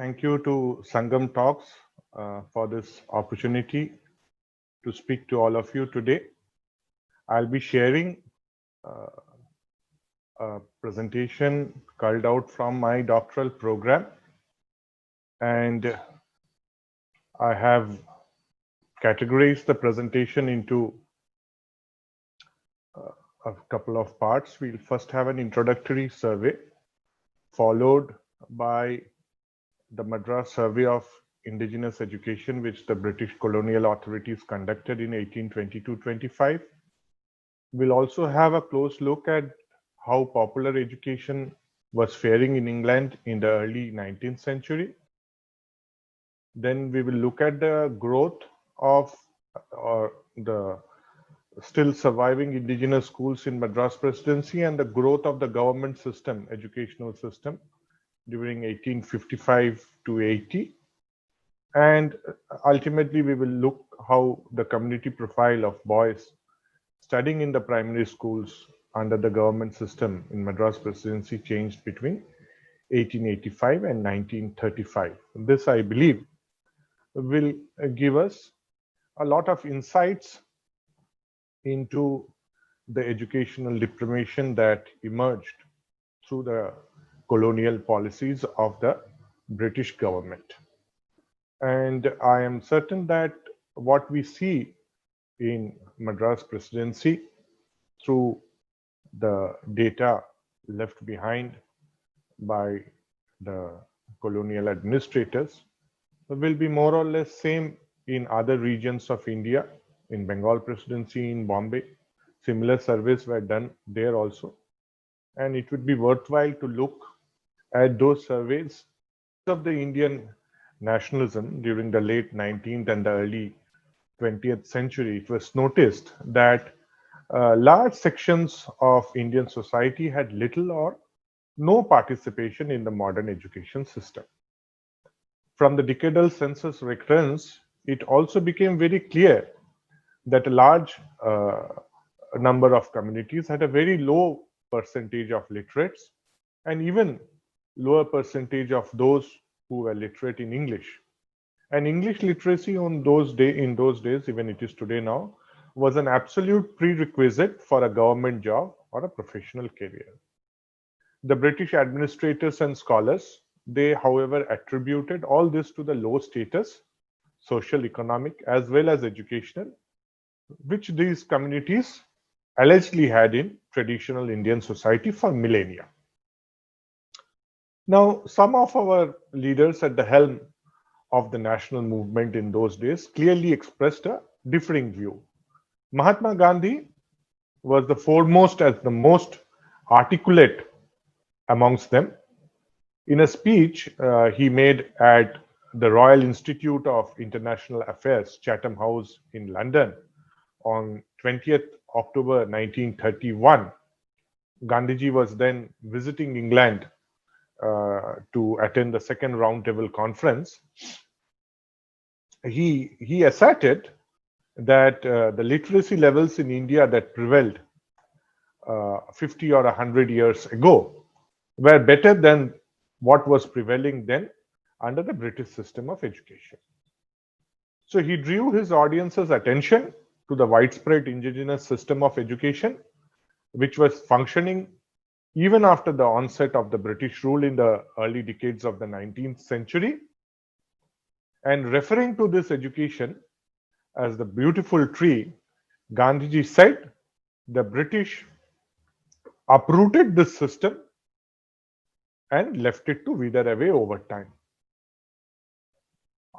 Thank you to Sangam Talks for this opportunity to speak to all of you today. I'll be sharing uh, a presentation culled out from my doctoral program, and I have categorized the presentation into a couple of parts. We'll first have an introductory survey, followed by the Madras Survey of Indigenous Education, which the British colonial authorities conducted in 1822-25. We'll also have a close look at how popular education was faring in England in the early 19th century. Then we will look at the growth of the still surviving indigenous schools in Madras Presidency and the growth of the government system, educational system during 1855 to 80. And ultimately, we will look how the community profile of boys studying in the primary schools under the government system in Madras Presidency changed between 1885 and 1935. This, I believe, will give us a lot of insights into the educational deprivation that emerged through the colonial policies of the British government. And I am certain that what we see in Madras Presidency through the data left behind by the colonial administrators will be more or less same in other regions of India. In Bengal Presidency, in Bombay, similar surveys were done there also. And it would be worthwhile to look at those surveys of the Indian nationalism during the late 19th and the early 20th century. It was noticed that large sections of Indian society had little or no participation in the modern education system. From the decadal census records, it also became very clear that a large number of communities had a very low percentage of literates and even lower percentage of those who were literate in English. And English literacy in those days, even it is today now, was an absolute prerequisite for a government job or a professional career. The British administrators and scholars, they, however, attributed all this to the low status, social, economic, as well as educational, which these communities allegedly had in traditional Indian society for millennia. Now, some of our leaders at the helm of the national movement in those days clearly expressed a differing view. Mahatma Gandhi was the foremost as the most articulate amongst them. In a speech he made at the Royal Institute of International Affairs, Chatham House in London on 20th October 1931, Gandhiji was then visiting England to attend the second roundtable conference. He asserted that the literacy levels in India that prevailed 50 or 100 years ago were better than what was prevailing then under the British system of education. So he drew his audience's attention to the widespread indigenous system of education, which was functioning even after the onset of the British rule in the early decades of the 19th century. And referring to this education as the beautiful tree, Gandhiji said the British uprooted this system and left it to wither away over time.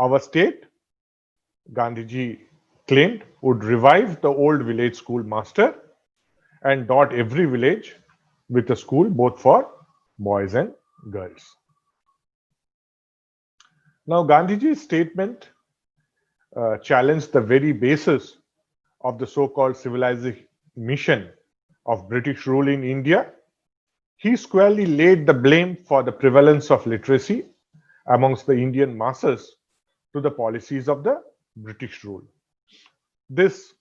Our state, Gandhiji claimed, would revive the old village school master and dot every village with a school both for boys and girls. Now, Gandhiji's statement challenged the very basis of the so-called civilizing mission of British rule in India. He squarely laid the blame for the prevalence of literacy amongst the Indian masses to the policies of the British rule. This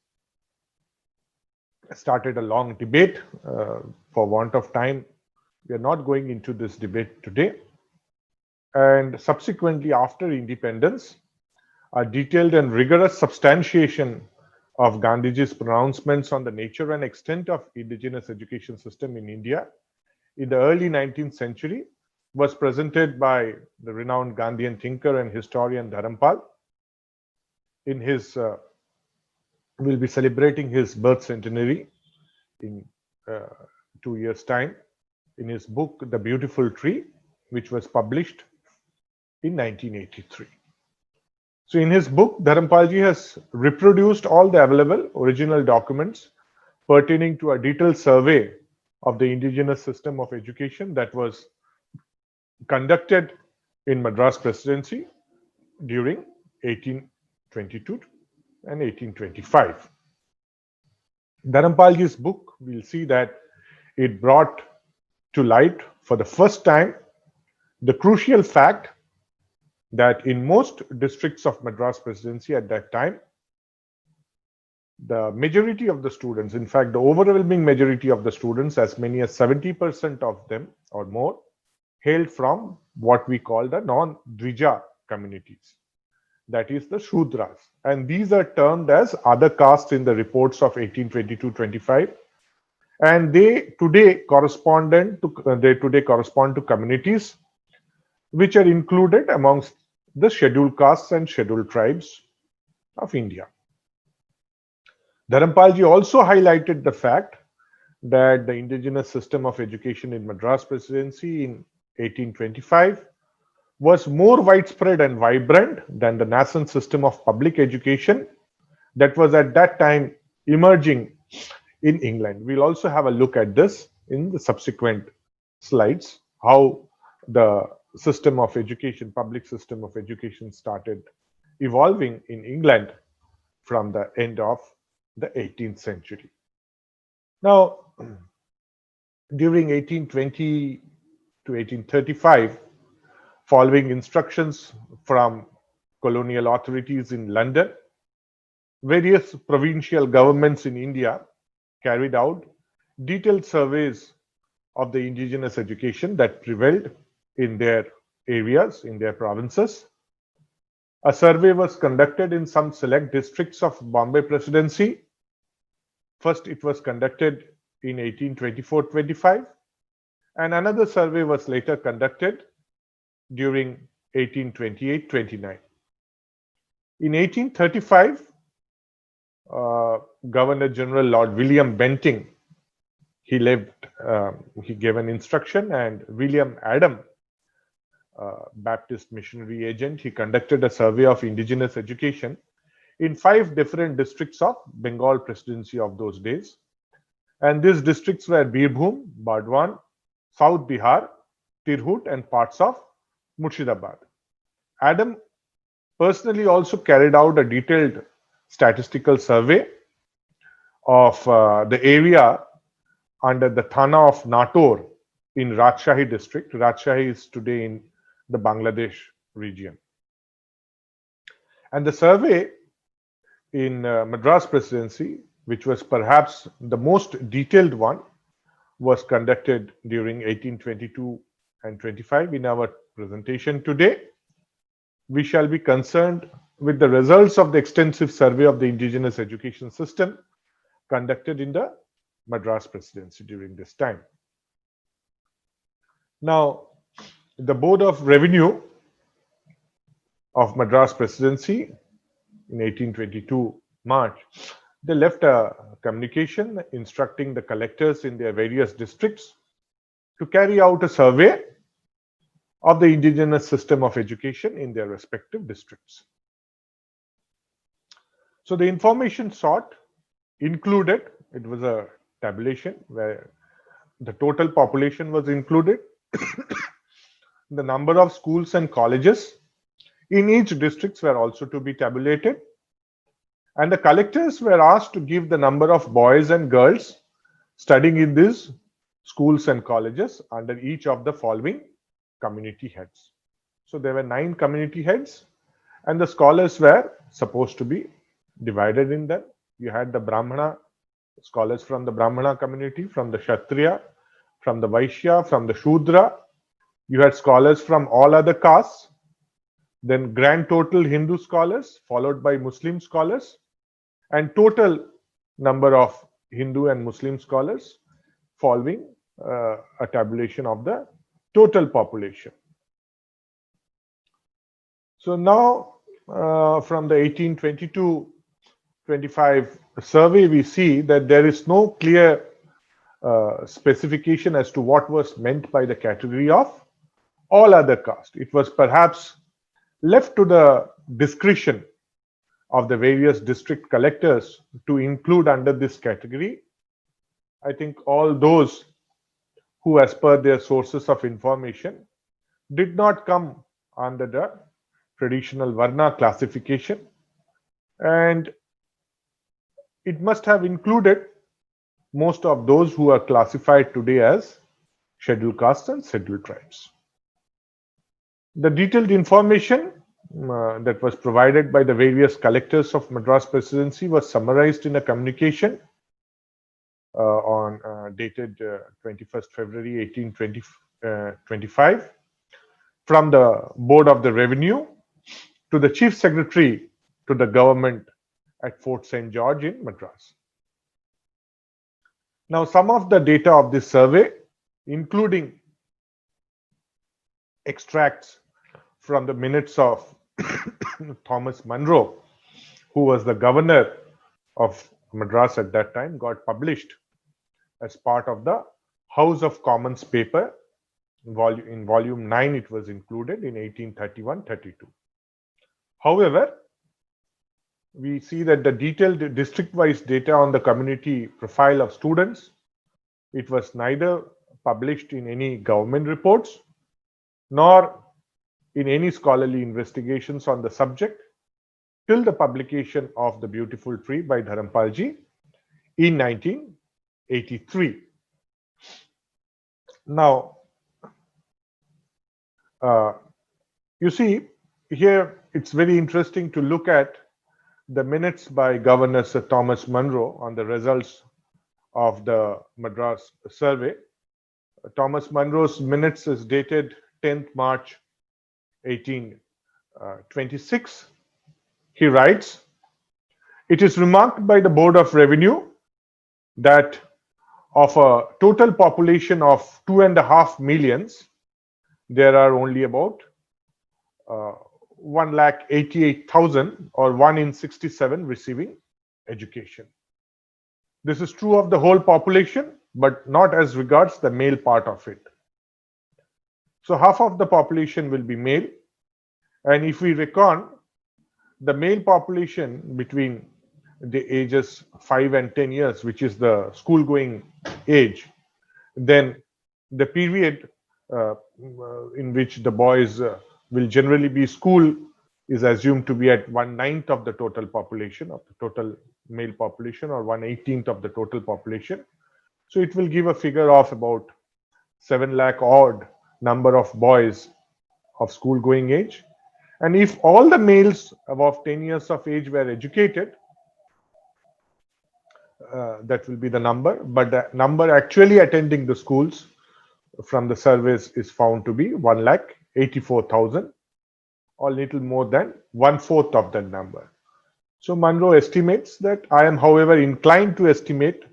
started a long debate. For want of time, we are not going into this debate today. and subsequently after independence, a detailed and rigorous substantiation of Gandhiji's pronouncements on the nature and extent of indigenous education system in India in the early 19th century was presented by the renowned Gandhian thinker and historian Dharampal in his will be celebrating his birth centenary in uh, 2 years' time in his book The Beautiful Tree, which was published in 1983. So in his book, Dharampalji has reproduced all the available original documents pertaining to a detailed survey of the indigenous system of education that was conducted in Madras Presidency during 1822 and 1825. Dharampalji's book, we'll see that it brought to light for the first time the crucial fact that in most districts of Madras Presidency at that time, the majority of the students, in fact, the overwhelming majority of the students, as many as 70% of them or more, hailed from what we call the non-Dvija communities, that is the Shudras. And these are termed as other castes in the reports of 1822-25. And they today correspond to communities which are included amongst the scheduled castes and scheduled tribes of India. Dharampalji also highlighted the fact that the indigenous system of education in Madras Presidency in 1825 was more widespread and vibrant than the nascent system of public education that was at that time emerging in England. We'll also have a look at this in the subsequent slides, how the system of education, public system of education started evolving in England from the end of the 18th century. Now, during 1820 to 1835, following instructions from colonial authorities in London, various provincial governments in India carried out detailed surveys of the indigenous education that prevailed in their areas, in their provinces. A survey was conducted in some select districts of Bombay Presidency. First, it was conducted in 1824-25, and another survey was later conducted during 1828-29. In 1835, Governor General Lord William Bentinck, he gave an instruction, and William Adam, Baptist missionary agent, he conducted a survey of indigenous education in 5 different districts of Bengal Presidency of those days. And these districts were Birbhum, Bardwan, South Bihar, Tirhut, and parts of Murshidabad. Adam personally also carried out a detailed statistical survey of the area under the Thana of Nator in Rajshahi district. Rajshahi is today in the Bangladesh region. And the survey in Madras Presidency, which was perhaps the most detailed one, was conducted during 1822 and 25. In our presentation today, we shall be concerned with the results of the extensive survey of the indigenous education system conducted in the Madras Presidency during this time. Now, the Board of Revenue of Madras Presidency in 1822 March, they left a communication instructing the collectors in their various districts to carry out a survey of the indigenous system of education in their respective districts. So the information sought included, it was a tabulation where the total population was included, the number of schools and colleges in each districts were also to be tabulated, and the collectors were asked to give the number of boys and girls studying in these schools and colleges under each of the following community heads. So there were 9 community heads, and the scholars were supposed to be divided in them. You had the Brahmana, scholars from the Brahmana community, from the Kshatriya, from the Vaishya, from the Shudra, You had scholars from all other castes, then grand total Hindu scholars, followed by Muslim scholars, and total number of Hindu and Muslim scholars following a tabulation of the total population. So now from the 1822-25 survey, we see that there is no clear specification as to what was meant by the category of all other caste. It was perhaps left to the discretion of the various district collectors to include under this category, I think, all those who, as per their sources of information, did not come under the traditional Varna classification, and it must have included most of those who are classified today as scheduled castes and scheduled tribes. The detailed information that was provided by the various collectors of Madras Presidency was summarized in a communication dated 21st February 1825 from the Board of the Revenue to the Chief Secretary to the government at Fort St. George in Madras. Now, some of the data of this survey, including extracts from the minutes of Thomas Munro, who was the governor of Madras at that time, got published as part of the House of Commons paper. In volume 9, it was included in 1831-32. However, we see that the detailed district-wise data on the community profile of students, it was neither published in any government reports nor in any scholarly investigations on the subject till the publication of The Beautiful Tree by Dharampalji in 1983. Now, you see, here it's very interesting to look at the minutes by Governor Sir Thomas Munro on the results of the Madras survey. Thomas Munro's minutes is dated 10th March 1826. He writes, "It is remarked by the Board of Revenue that of a total population of 2.5 millions, there are only about 1,88,000 or 1 in 67 receiving education. This is true of the whole population, but not as regards the male part of it. So half of the population will be male, and if we reckon the male population between the ages 5 and 10 years, which is the school going age, then the period in which the boys will generally be school is assumed to be at 1/9 of the total population, of the total male population, or 1/18 of the total population. So it will give a figure of about 7 lakh odd number of boys of school going age. And if all the males above 10 years of age were educated, that will be the number. But the number actually attending the schools from the surveys is found to be 1,84,000, or little more than 1/4 of that number. So Munro estimates that. I am, however, inclined to estimate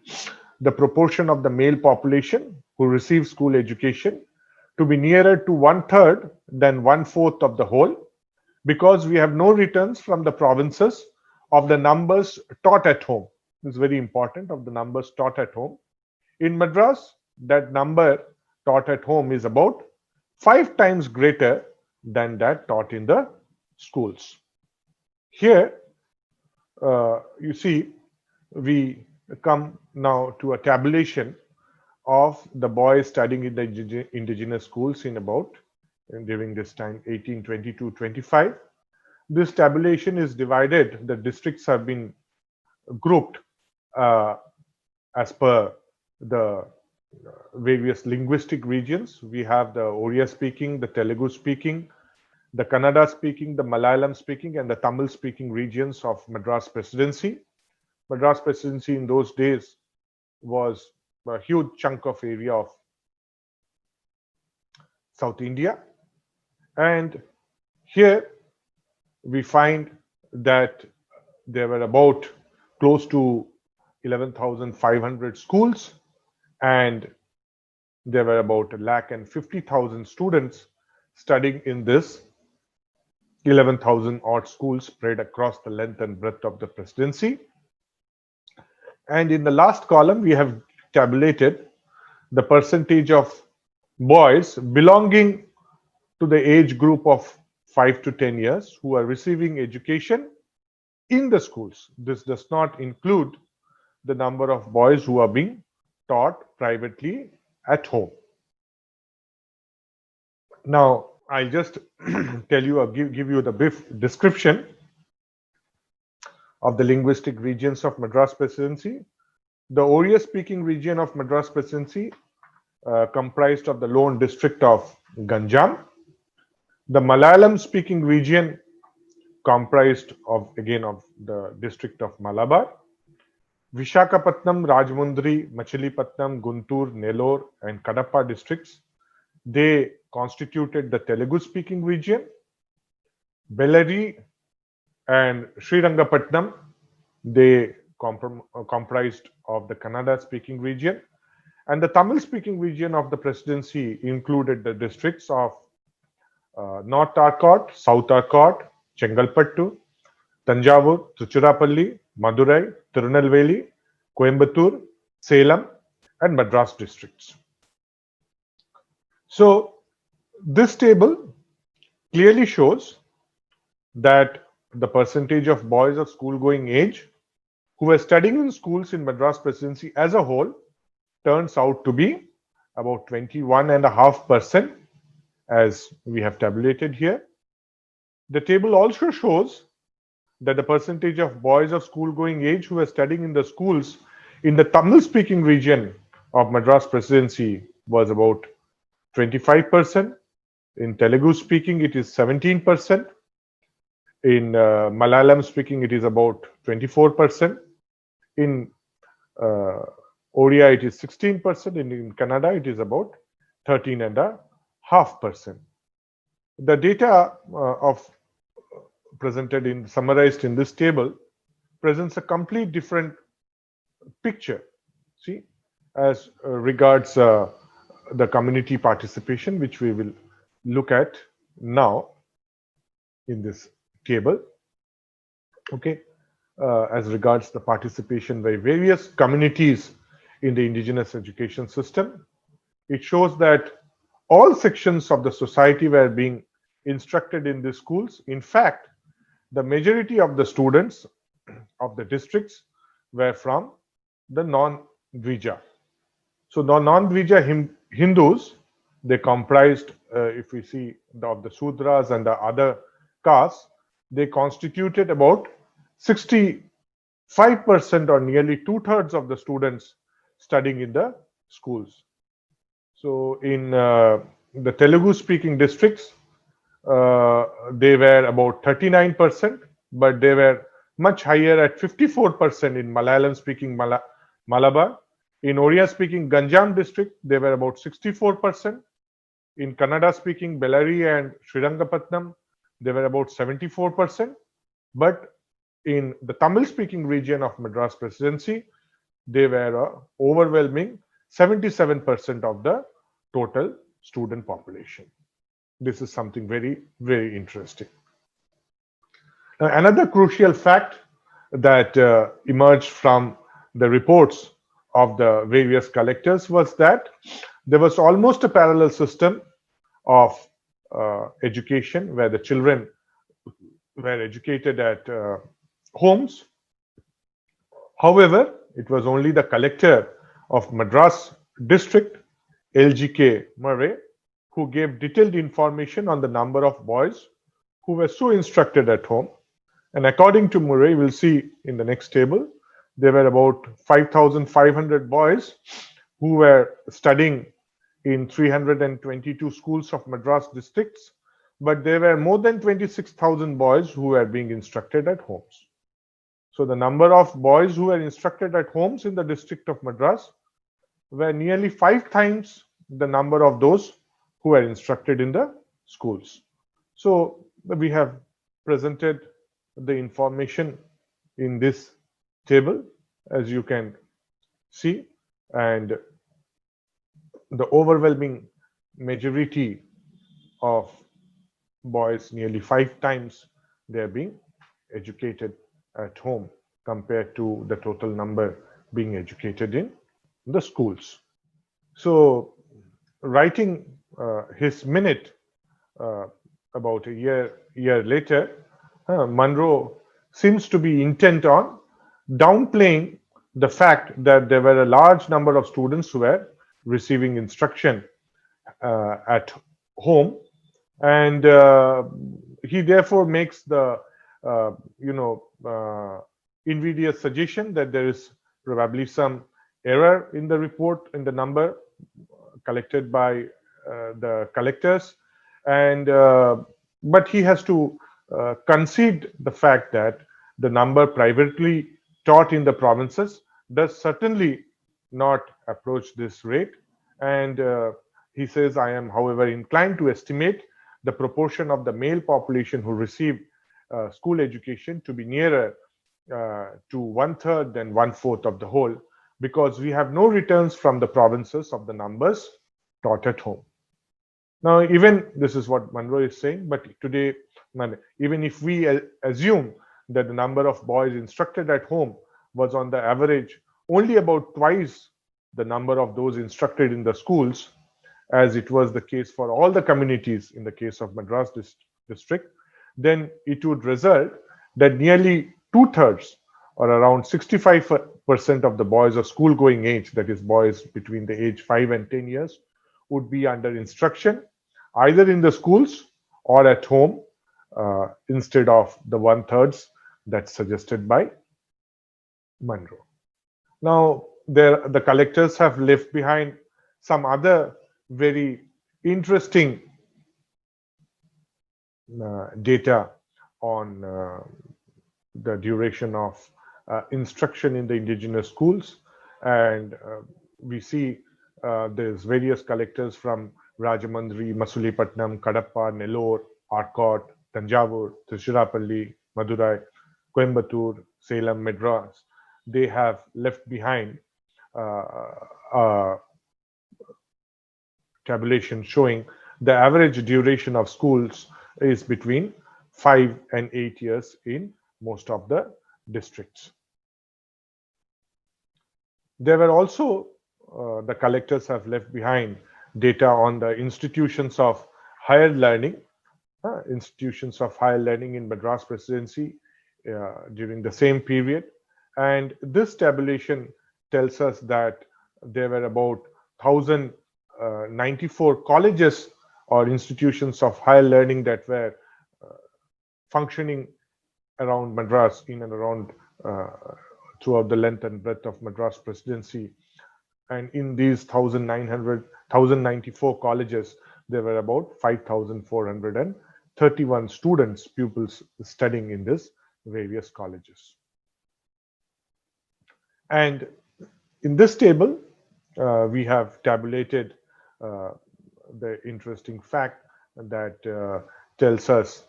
the proportion of the male population who receive school education to be nearer to 1/3 than 1/4 of the whole, because we have no returns from the provinces of the numbers taught at home. This is very important, of the numbers taught at home. In Madras, that number taught at home is about 5 times greater than that taught in the schools. Here, you see, we come now to a tabulation of the boys studying in the indigenous schools during this time, 1822-25. This tabulation is divided. The districts have been grouped as per the various linguistic regions. We have the Oriya speaking, the Telugu speaking, the Kannada speaking, the Malayalam speaking, and the Tamil speaking regions of Madras Presidency. Madras Presidency in those days was a huge chunk of area of South India. And here we find that there were about close to 11,500 schools, and there were about 150,000 students studying in this 11,000 odd schools spread across the length and breadth of the presidency. And in the last column, we have tabulated the percentage of boys belonging to the age group of 5 to 10 years who are receiving education in the schools. This does not include the number of boys who are being taught privately at home. Now, I'll just tell you or give you the brief description of the linguistic regions of Madras Presidency. The Oriya-speaking region of Madras Presidency comprised of the lone district of Ganjam. The Malayalam-speaking region comprised of, again, of the district of Malabar. Visakhapatnam, Rajahmundry, Machilipatnam, Guntur, Nellore, and Kadapa districts, they constituted the Telugu-speaking region. Bellary and Srirangapatnam, they comprised of the Kannada-speaking region. And the Tamil-speaking region of the presidency included the districts of North Arcot, South Arcot, Chengalpattu, Tanjavur, Tiruchirappalli, Madurai, Tirunelveli, Coimbatore, Salem, and Madras districts. So this table clearly shows that the percentage of boys of school-going age who were studying in schools in Madras Presidency as a whole turns out to be about 21.5%, as we have tabulated here. The table also shows that the percentage of boys of school-going age who were studying in the schools in the Tamil-speaking region of Madras Presidency was about 25%. In Telugu-speaking, it is 17%. In Malayalam-speaking, it is about 24%. In Oriya, it is 16%. In Kannada, it is about 13.5%. The data summarized in this table presents a complete different picture. See, as regards the community participation, which we will look at now in this table. Okay, as regards the participation by various communities in the indigenous education system, it shows that all sections of the society were being instructed in the schools. In fact, the majority of the students of the districts were from the non-Dvija. So the non-Dvija Hindus, they comprised, if we see of the Sudras and the other castes, they constituted about 65% or nearly 2/3 of the students studying in the schools. So in the Telugu-speaking districts, they were about 39%, but they were much higher at 54% in Malayalam-speaking Malabar. In Oriya-speaking Ganjam district, they were about 64%. In Kannada-speaking Bellary and Srirangapatnam, they were about 74%. But in the Tamil-speaking region of Madras Presidency, they were overwhelming 77% of the total student population. This is something very, very interesting. Now, another crucial fact that emerged from the reports of the various collectors was that there was almost a parallel system of education where the children were educated at homes. However, it was only the collector of Madras district, LGK Murray, who gave detailed information on the number of boys who were so instructed at home. And according to Murray, we'll see in the next table, there were about 5,500 boys who were studying in 322 schools of Madras districts, but there were more than 26,000 boys who were being instructed at homes. So the number of boys who were instructed at homes in the district of Madras were nearly 5 times the number of those who are instructed in the schools. So we have presented the information in this table, as you can see, and the overwhelming majority of boys, nearly 5 times, they are being educated at home compared to the total number being educated in the schools. So, writing his minute uh, about a year later, Monroe seems to be intent on downplaying the fact that there were a large number of students who were receiving instruction at home, and he therefore makes the uh, you know invidious suggestion that there is probably some error in the report in the number collected by the collectors, and but he has to concede the fact that the number privately taught in the provinces does certainly not approach this rate, and he says, I am, however, inclined to estimate the proportion of the male population who receive school education to be nearer to 1/3 than 1/4 of the whole, because we have no returns from the provinces of the numbers taught at home. Now, even this is what Monroe is saying, but today, even if we assume that the number of boys instructed at home was on the average only about twice the number of those instructed in the schools, as it was the case for all the communities in the case of Madras district, then it would result that nearly 2/3, or around 65% of the boys of school going age, that is boys between the age 5 and 10 years, would be under instruction either in the schools or at home, instead of the 1/3 that's suggested by Monroe. Now, the collectors have left behind some other very interesting data on the duration of instruction in the indigenous schools, and we see there's various collectors from Rajamandri, Masulipatnam, Kadapa, Nellore, Arcot, Tanjavur, Tiruchirappalli, Madurai, Coimbatore, Salem, Madras. They have left behind tabulation showing the average duration of schools is between 5 and 8 years in most of the districts. There were also, the collectors have left behind data on the institutions of higher learning, in Madras Presidency during the same period. And this tabulation tells us that there were about 1,094 colleges or institutions of higher learning that were functioning around Madras, in and around throughout the length and breadth of Madras Presidency. And in these 1,094 colleges, there were about 5,431 students, pupils studying in these various colleges. And in this table, we have tabulated the interesting fact that tells us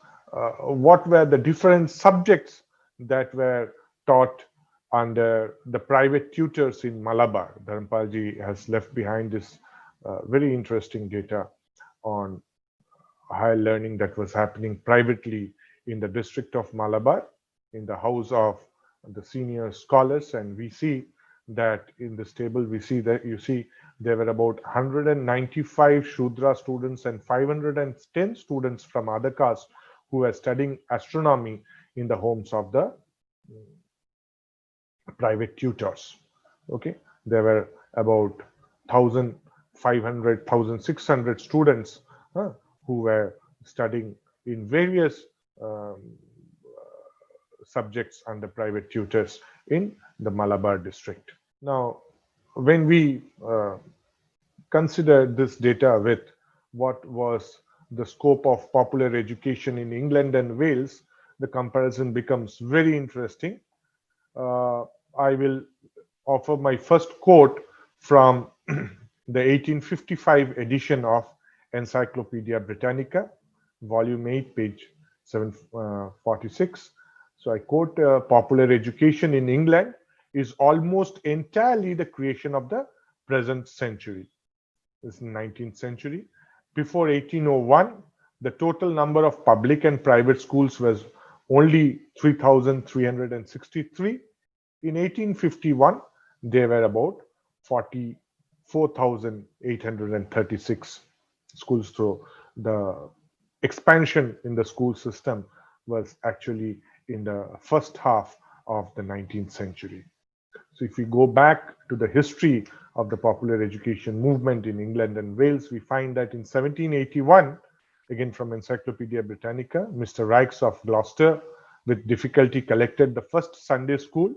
what were the different subjects that were taught under the private tutors in Malabar. Dharampalji has left behind this very interesting data on higher learning that was happening privately in the district of Malabar, in the house of the senior scholars. And we see that in this table, we see that there were about 195 Shudra students and 510 students from other castes who were studying astronomy in the homes of the private tutors. Okay, there were about 1,500, 1,600 students who were studying in various subjects under private tutors in the Malabar district. Now, when we consider this data with what was the scope of popular education in England and Wales, the comparison becomes very interesting. I will offer my first quote from the 1855 edition of Encyclopedia Britannica, volume 8, page 746. So I quote, popular education in England is almost entirely the creation of the present century. This is 19th century. Before 1801, the total number of public and private schools was only 3,363. In 1851, there were about 44,836 schools. So the expansion in the school system was actually in the first half of the 19th century. So if we go back to the history of the popular education movement in England and Wales, we find that in 1781, again from Encyclopedia Britannica, Mr. Rykes of Gloucester with difficulty collected the first Sunday school.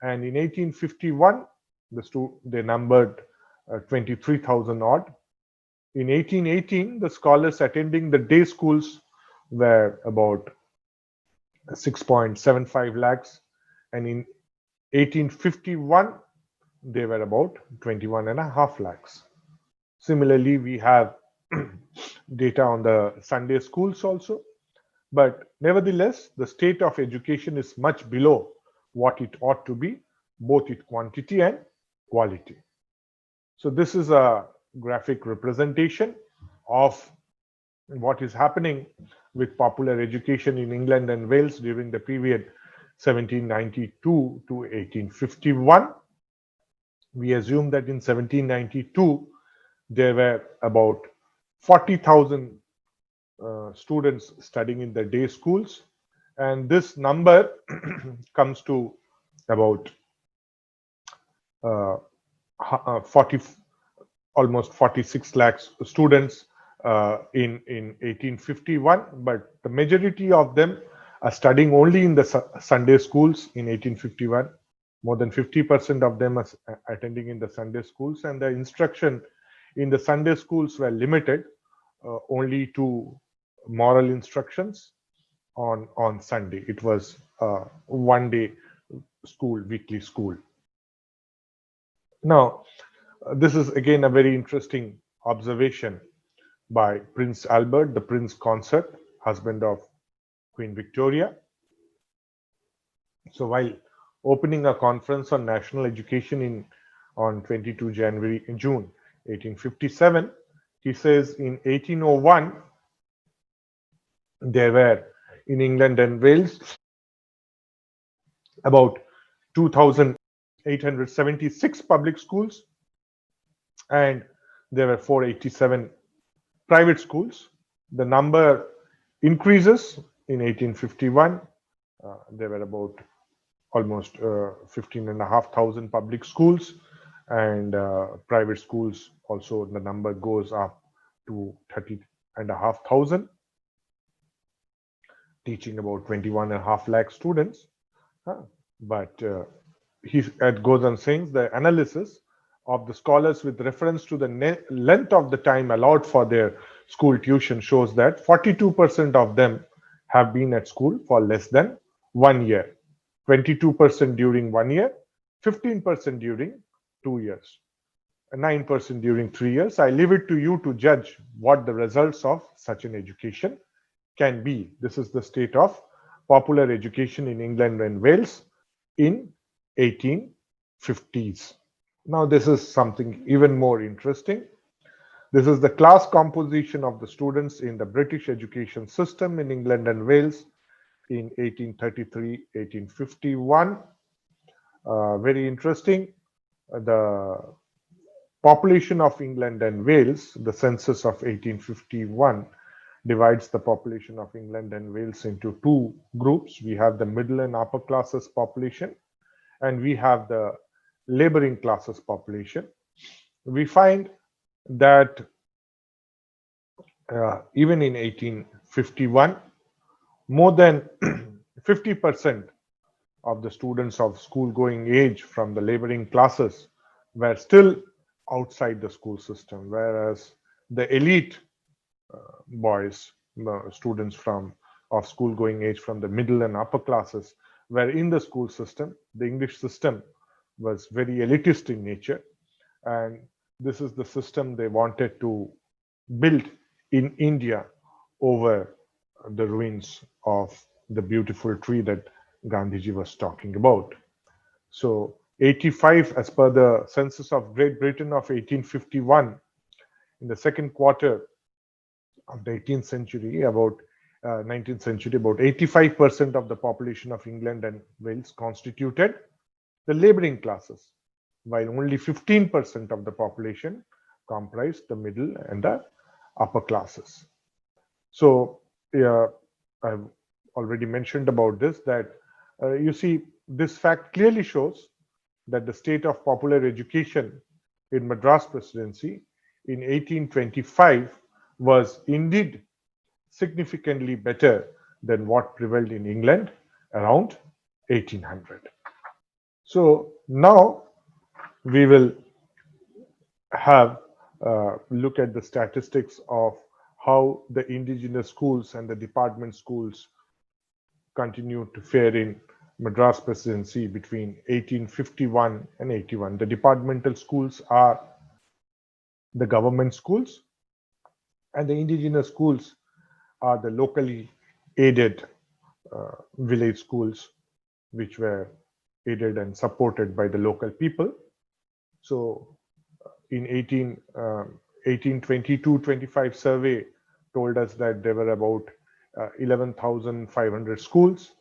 And in 1851, they numbered 23,000 odd. In 1818, the scholars attending the day schools were about 6.75 lakhs. And in 1851, they were about 21.5 lakhs. Similarly, we have data on the Sunday schools also. But nevertheless, the state of education is much below what it ought to be, both in quantity and quality. So this is a graphic representation of what is happening with popular education in England and Wales during the period 1792 to 1851. We assume that in 1792, there were about 40,000 students studying in the day schools. And this number comes to about almost 46 lakhs students in 1851. But the majority of them are studying only in the Sunday schools in 1851. More than 50% of them are attending in the Sunday schools, and the instruction in the Sunday schools were limited only to moral instructions on Sunday. It was one day school, weekly school. Now, this is again a very interesting observation by Prince Albert, the Prince Consort, husband of Queen Victoria. So while opening a conference on national education on 22 June 1857, he says in 1801, there were in England and Wales about 2,876 public schools, and there were 487 private schools. The number increases in 1851. There were about almost 15,500 public schools, and private schools also, the number goes up to 30,500, teaching about 21.5 lakh students. But it goes on saying the analysis of the scholars with reference to the length of the time allowed for their school tuition shows that 42% of them have been at school for less than 1 year, 22% during 1 year, 15% during 2 years, and 9% during 3 years. I leave it to you to judge what the results of such an education can be. This is the state of popular education in England and Wales in 1850s. Now, this is something even more interesting. This is the class composition of the students in the British education system in England and Wales in 1833-1851. Very interesting. The population of England and Wales, the census of 1851, divides the population of England and Wales into two groups. We have the middle and upper classes population, and we have the laboring classes population. We find that even in 1851, more than 50% of the students of school-going age from the laboring classes were still outside the school system, whereas the elite boys, students of school-going age from the middle and upper classes were in the school system. The English system was very elitist in nature, and this is the system they wanted to built in India over the ruins of the beautiful tree that Gandhiji was talking about. So 85, as per the census of Great Britain of 1851, in the second quarter of the 18th century, about 19th century, about 85% of the population of England and Wales constituted the laboring classes, while only 15% of the population comprised the middle and the upper classes. So, I've already mentioned about this, that you see, this fact clearly shows that the state of popular education in Madras Presidency in 1825 was indeed significantly better than what prevailed in England around 1800. So now we will have look at the statistics of how the indigenous schools and the department schools continued to fare in Madras Presidency between 1851 and 81. The departmental schools are the government schools, and the indigenous schools are the locally aided village schools, which were aided and supported by the local people. So in 1822-25 survey told us that there were about 11,500 schools.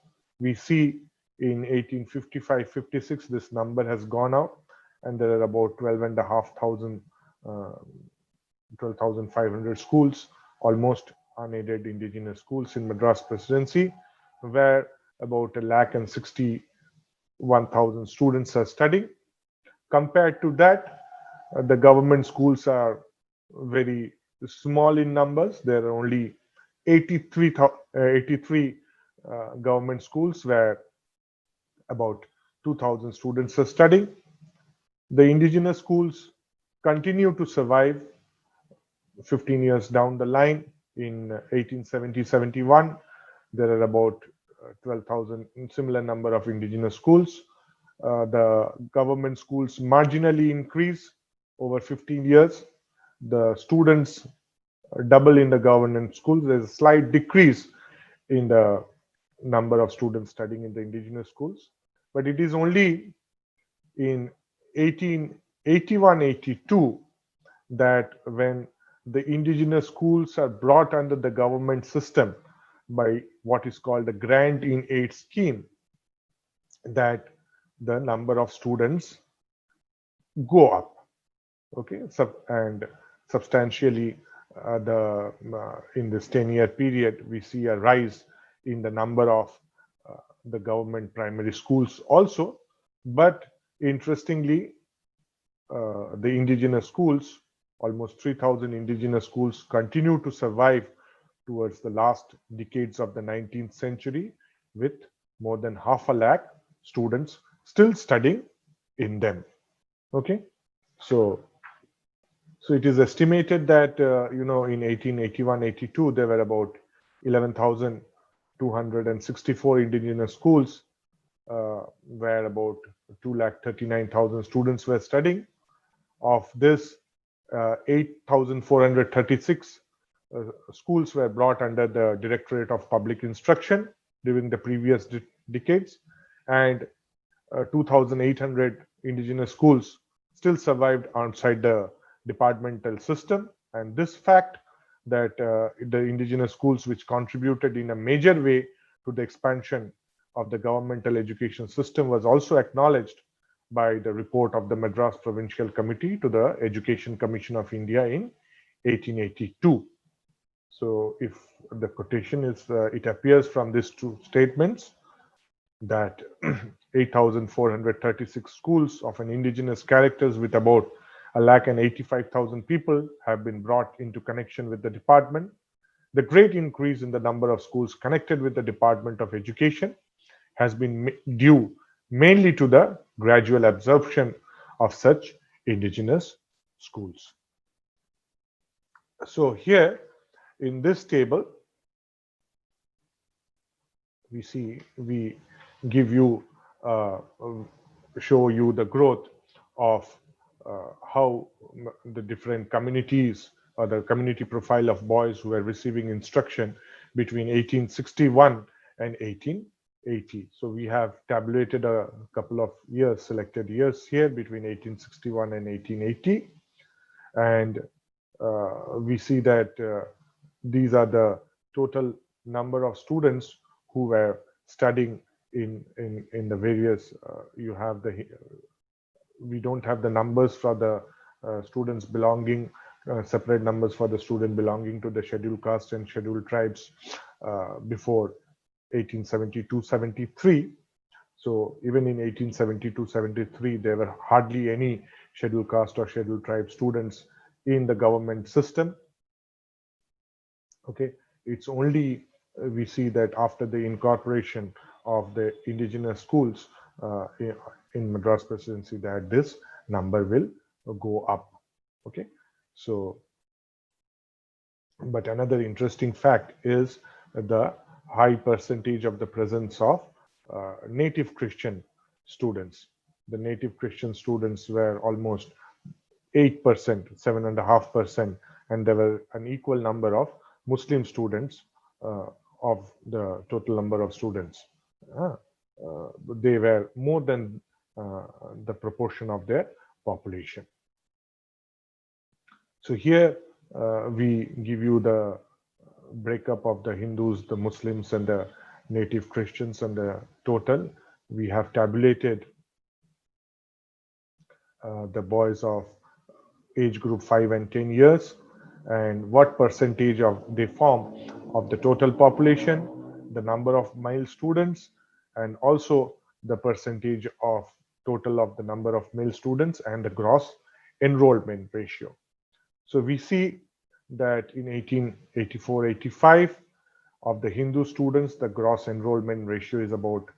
We see in 1855-56 this number has gone up, and there are about 12,500 schools, almost unaided indigenous schools in Madras Presidency, where about 1,61,000 students are studying. Compared to that, the government schools are very small in numbers. There are only 83 government schools where about 2,000 students are studying. The indigenous schools continue to survive 15 years down the line. In 1870-71, there are about 12,000 similar number of indigenous schools. The government schools marginally increase over 15 years. The students double in the government schools. There's a slight decrease in the number of students studying in the indigenous schools. But it is only in 1881-82 that when the indigenous schools are brought under the government system by what is called the Grant in Aid scheme, that the number of students go up, okay, and substantially in this 10-year period we see a rise in the number of the government primary schools also. But interestingly, the indigenous schools, almost 3,000 indigenous schools, continue to survive towards the last decades of the 19th century, with more than 500,000 students still studying in them. Okay, so it is estimated that in 1881-82 there were about 11,264 indigenous schools, where about 239,000 students were studying. Of this, 8,436 schools were brought under the Directorate of Public Instruction during the previous decades, and 2,800 indigenous schools still survived outside the departmental system. And this fact, that the indigenous schools, which contributed in a major way to the expansion of the governmental education system, was also acknowledged by the report of the Madras Provincial Committee to the Education Commission of India in 1882. So if the quotation is, it appears from these two statements that 8,436 schools of an indigenous characters with about 185,000 people have been brought into connection with the department. The great increase in the number of schools connected with the Department of Education has been due mainly to the gradual absorption of such indigenous schools. So here in this table, we give you, show you the growth of how the different communities or the community profile of boys who were receiving instruction between 1861 and 1880. So we have tabulated a couple of years, selected years here between 1861 and 1880. And we see that these are the total number of students who were studying in the various, you have the, we don't have the numbers for the students belonging, separate numbers for the student belonging to the scheduled caste and scheduled tribes before 1872-73. So even in 1872-73, there were hardly any scheduled caste or scheduled tribe students in the government system. Okay, it's only we see that after the incorporation of the indigenous schools in Madras Presidency, that this number will go up. Okay, so but another interesting fact is the high percentage of the presence of native Christian students. The native Christian students were almost 8%, 7.5%, and there were an equal number of Muslim students of the total number of students. They were more than the proportion of their population. So here we give you the breakup of the Hindus, the Muslims, and the native Christians, and the total. We have tabulated the boys of age group 5 and 10 years, and what percentage of they form of the total population, the number of male students, and also the percentage of total of the number of male students and the gross enrollment ratio. So we see that in 1884-85 of the Hindu students, the gross enrollment ratio is about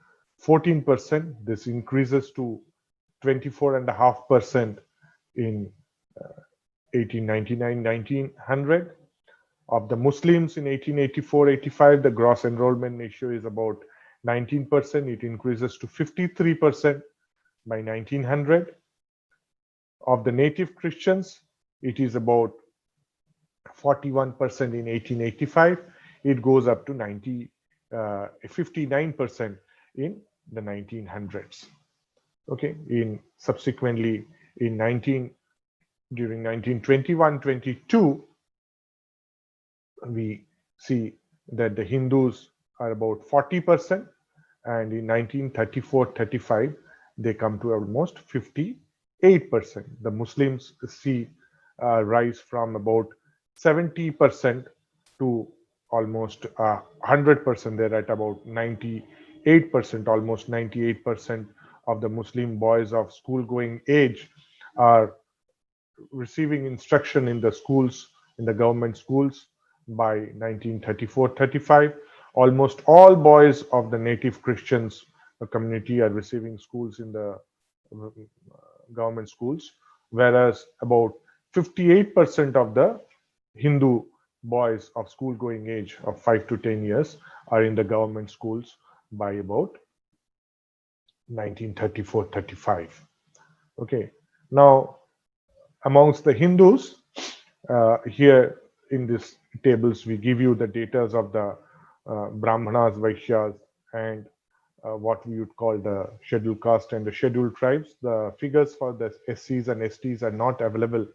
14%. This increases to 24.5% in 1899-1900. Of the Muslims in 1884-85, the gross enrollment ratio is about 19%. It increases to 53% by 1900. Of the native Christians, it is about 41% in 1885. It goes up to 59% in the 1900s. Okay, in subsequently in during 1921-22, we see that the Hindus are about 40%, and in 1934-35 they come to almost 58%. The Muslims see rise from about 70% to almost 100%. They're at about 98%, almost 98% of the Muslim boys of school-going age are receiving instruction in the schools, in the government schools by 1934-35. Almost all boys of the native Christians community are receiving schools in the government schools, whereas about 58% of the Hindu boys of school-going age of 5 to 10 years are in the government schools by about 1934-35. Okay, now amongst the Hindus, here in these tables we give you the data of the Brahmanas, Vaishyas, and what we would call the scheduled caste and the scheduled tribes. The figures for the SCs and STs are not available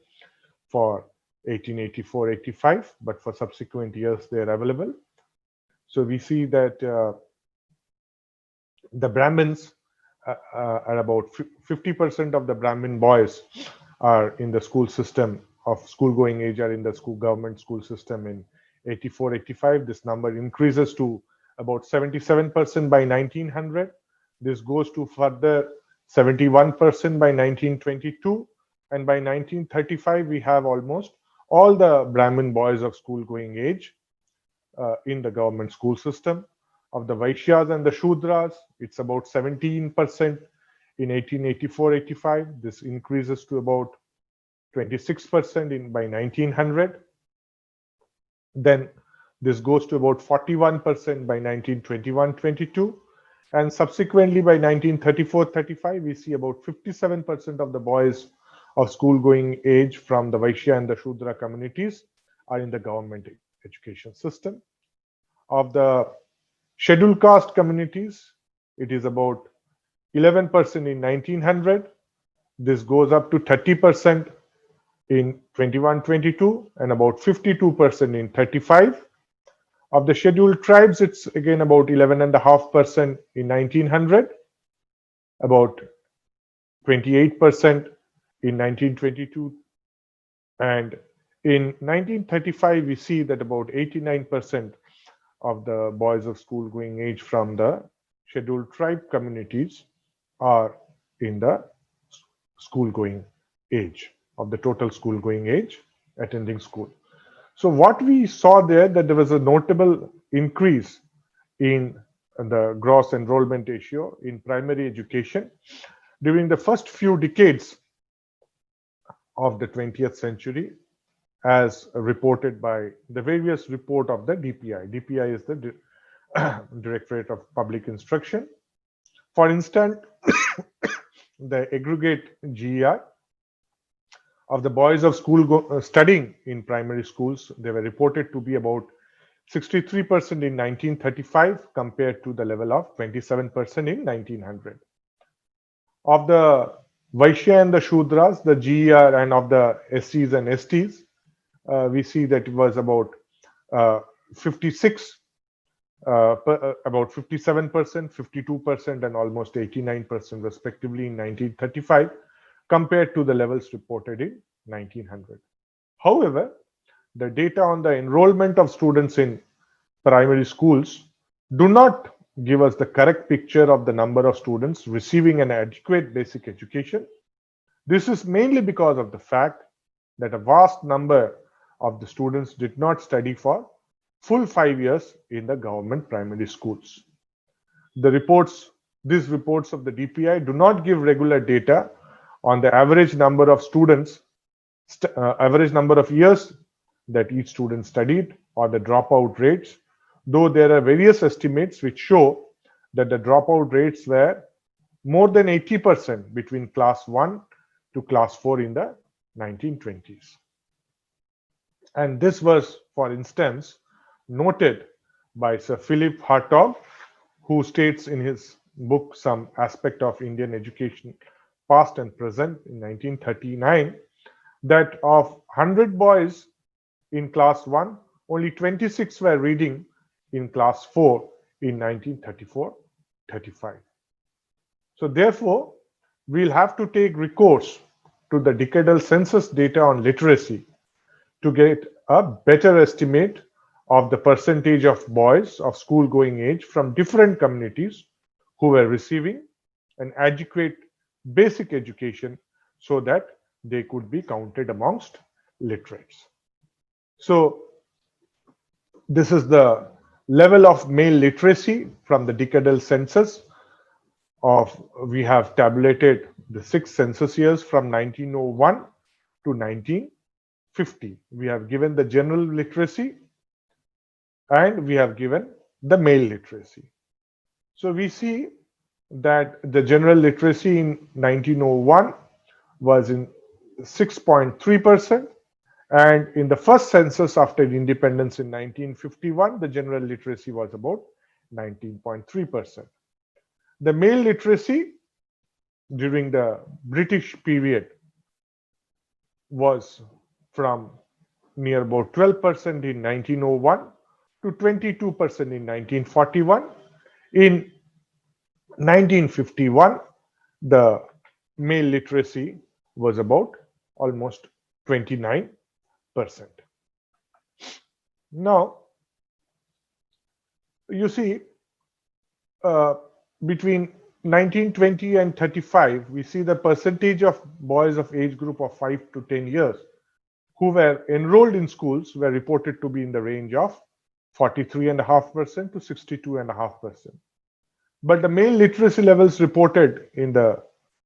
for 1884-85, but for subsequent years they are available. So we see that the Brahmins are about 50% of the Brahmin boys are in the school system of school-going age, are in the government school system in 84-85. This number increases to about 77% by 1900. This goes to further 71% by 1922, and by 1935 we have almost all the Brahmin boys of school-going age in the government school system. Of the Vaishyas and the Shudras, it's about 17% in 1884-85. This increases to about 26% by 1900. Then this goes to about 41% by 1921-22. And subsequently by 1934-35, we see about 57% of the boys of school-going age from the Vaishya and the Shudra communities are in the government education system. Of the scheduled caste communities, it is about 11% in 1900. This goes up to 30% in 21-22 and about 52% in 35. Of the scheduled tribes, it's again about 11.5% in 1900, about 28% in 1922, and in 1935 we see that about 89% of the boys of school going age from the scheduled tribe communities are in the school going age, of the total school going age attending school. So what we saw there, that there was a notable increase in the gross enrollment ratio in primary education during the first few decades of the 20th century, as reported by the various report of the DPI. DPI is the Directorate of Public Instruction. For instance, the aggregate GER of the boys of school studying in primary schools, they were reported to be about 63% in 1935 compared to the level of 27% in 1900. Of the Vaishya and the Shudras, the GER, and of the SCs and STs, we see that it was about 56, about 57%, 52%, and almost 89% respectively in 1935 compared to the levels reported in 1900. However, the data on the enrollment of students in primary schools do not give us the correct picture of the number of students receiving an adequate basic education. This is mainly because of the fact that a vast number of the students did not study for full 5 years in the government primary schools. These reports of the DPI do not give regular data on the average number of students, average number of years that each student studied, or the dropout rates, though there are various estimates which show that the dropout rates were more than 80% between class 1 to class 4 in the 1920s. And this was, for instance, noted by Sir Philip Hartog, who states in his book Some Aspect of Indian Education, Past and Present in 1939, that of 100 boys in class 1, only 26 were reading in class 4 in 1934-35. So therefore, we'll have to take recourse to the decadal census data on literacy to get a better estimate of the percentage of boys of school going age from different communities who were receiving an adequate basic education so that they could be counted amongst literates. So this is the level of male literacy from the decadal census we have tabulated the 6 census years from 1901 to 1950. We have given the general literacy and we have given the male literacy. So we see that the general literacy in 1901 was in 6.3%, and in the first census after independence in 1951, the general literacy was about 19.3%. The male literacy during the British period was from near about 12% in 1901 to 22% in 1941. In 1951, the male literacy was about almost 29%. Now, you see, between 1920 and 35, we see the percentage of boys of age group of 5 to 10 years who were enrolled in schools were reported to be in the range of 43.5% to 62.5%. But the male literacy levels reported in the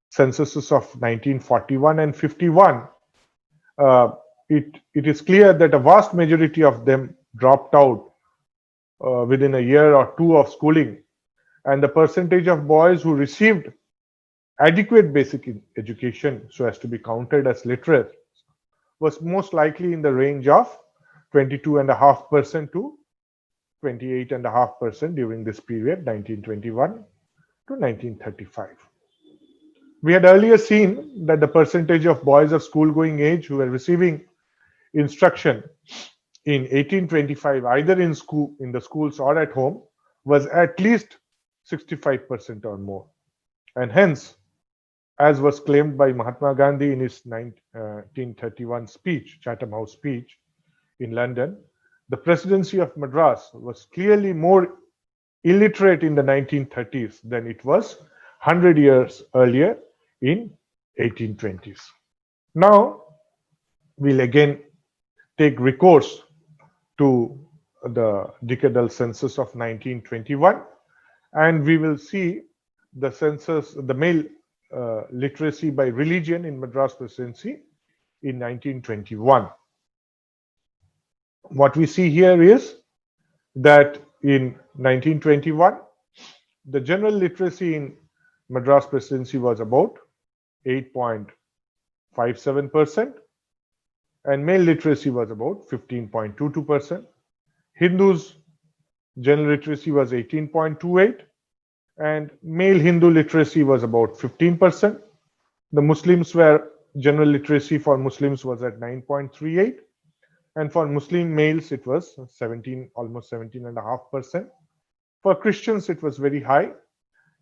censuses of 1941 and 51, it is clear that a vast majority of them dropped out within a year or two of schooling, and the percentage of boys who received adequate basic education so as to be counted as literate was most likely in the range of 22.5% to 28.5% during this period, 1921 to 1935. We had earlier seen that the percentage of boys of school-going age who were receiving instruction in 1825, either in the schools or at home, was at least 65% or more. And hence, as was claimed by Mahatma Gandhi in his 1931 speech, Chatham House speech in London, the presidency of Madras was clearly more illiterate in the 1930s than it was 100 years earlier in 1820s. Now, we'll again take recourse to the decadal census of 1921, and we will see the census, the male literacy by religion in Madras Presidency in 1921. What we see here is that in 1921, the general literacy in Madras Presidency was about 8.57%, and male literacy was about 15.22%. Hindus' general literacy was 18.28%, and male Hindu literacy was about 15%. The Muslims were, general literacy for Muslims was at 9.38%, and for Muslim males it was 17, almost 17.5%. For Christians it was very high.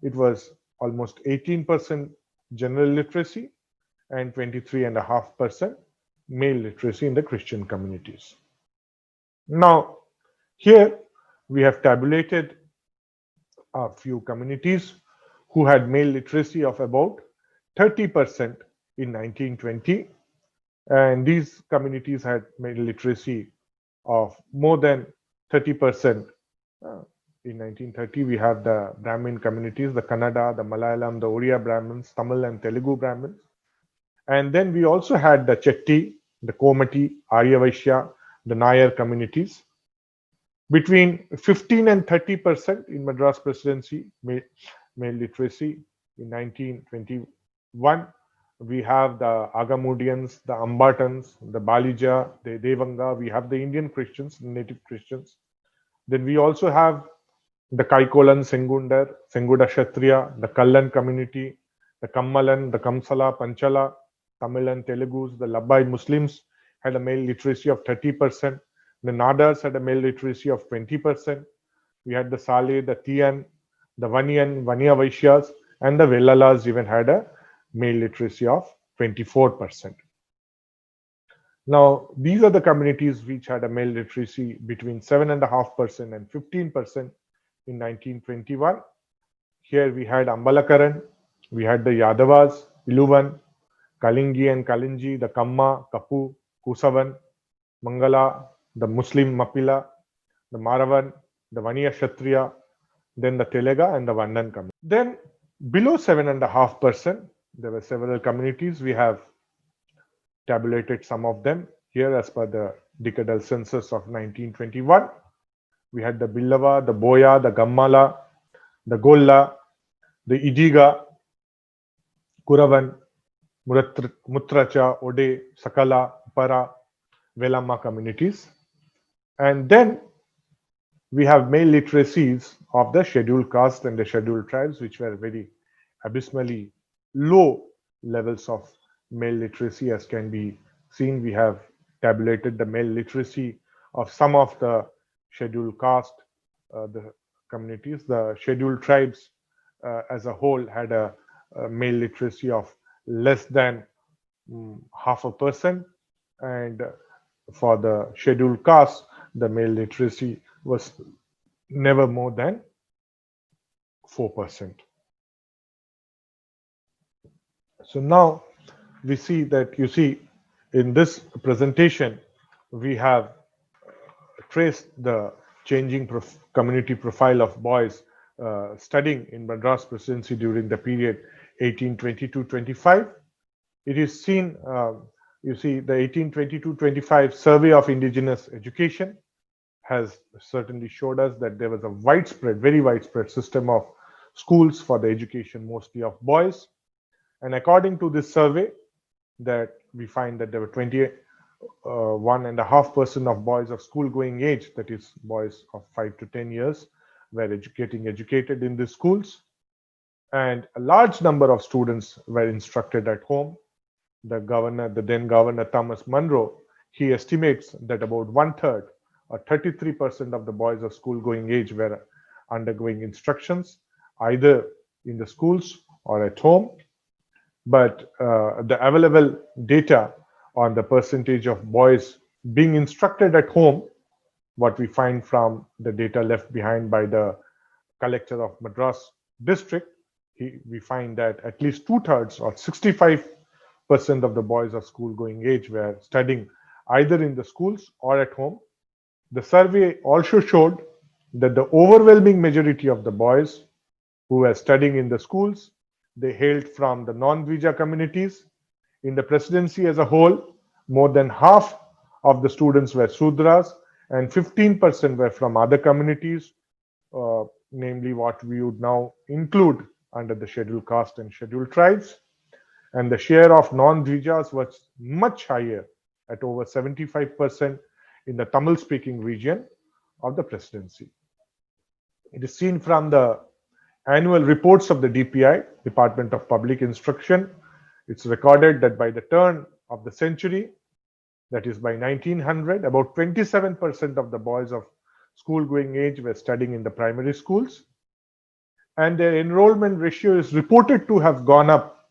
It was almost 18% general literacy and 23.5% male literacy in the Christian communities. Now, here we have tabulated a few communities who had male literacy of about 30% in 1920, and these communities had male literacy of more than 30%. In 1930, we have the Brahmin communities, the Kannada, the Malayalam, the Oriya Brahmins, Tamil and Telugu Brahmins. And then we also had the Chetti, the Komati, Arya Vaishya, the Nayar communities. Between 15 and 30% in Madras Presidency male literacy in 1921. We have the Agamudians, the Ambatans, the Balija, the Devanga. We have the Indian Christians, native Christians. Then we also have the Kaikolan, Sengundar, Senguda Kshatriya, the Kallan community, the Kammalan, the Kamsala, Panchala, Tamil and Telugus, the Labbai Muslims had a male literacy of 30%. The Nadars had a male literacy of 20%. We had the Saleh, the Tiyan, the Vaniyan, Vaniya Vaishyas, and the Vellalas even had a male literacy of 24%. Now, these are the communities which had a male literacy between 7.5% and 15% in 1921. Here we had Ambalakaran, we had the Yadavas, Iluvan, Kalingi and Kalinji, the Kamma, Kapu, Kusavan, Mangala, the Muslim Mapila, the Maravan, the Vaniya Kshatriya, then the Telega and the Vandan community. Then below 7.5%, there were several communities. We have tabulated some of them here as per the decadal census of 1921. We had the Billava, the Boya, the Gammala, the Golla, the Idiga, Kuravan, Mutracha, Ode, Sakala, Para, Velamma communities. And then we have male literacies of the scheduled caste and the scheduled tribes, which were very abysmally low levels of male literacy, as can be seen. We have tabulated the male literacy of some of the scheduled caste, the communities. The scheduled tribes as a whole had a male literacy of less than 0.5%, and for the scheduled caste, the male literacy was never more than 4%. So now we see that, you see, in this presentation, we have traced the changing community profile of boys studying in Madras Presidency during the period 1822-25. It is seen, you see, the 1822-25 survey of indigenous education has certainly showed us that there was a widespread, very widespread system of schools for the education mostly of boys. And according to this survey, that we find that there were 1.5% of boys of school-going age, that is, boys of 5 to 10 years, were getting educated in the schools, and a large number of students were instructed at home. The then governor Thomas Munro, he estimates that about one-third, or 33% of the boys of school-going age were undergoing instructions either in the schools or at home. But the available data on the percentage of boys being instructed at home, what we find from the data left behind by the collector of Madras district, we find that at least two-thirds, or 65% of the boys of school-going age were studying either in the schools or at home. The survey also showed that the overwhelming majority of the boys who were studying in the schools, they hailed from the non-Dvija communities. In the presidency as a whole, more than half of the students were Sudras and 15% were from other communities, namely what we would now include under the scheduled caste and scheduled tribes. And the share of non-Dvijas was much higher at over 75% in the Tamil-speaking region of the presidency. It is seen from the annual reports of the DPI, Department of Public Instruction. It's recorded that by the turn of the century, that is by 1900, about 27% of the boys of school-going age were studying in the primary schools, and their enrollment ratio is reported to have gone up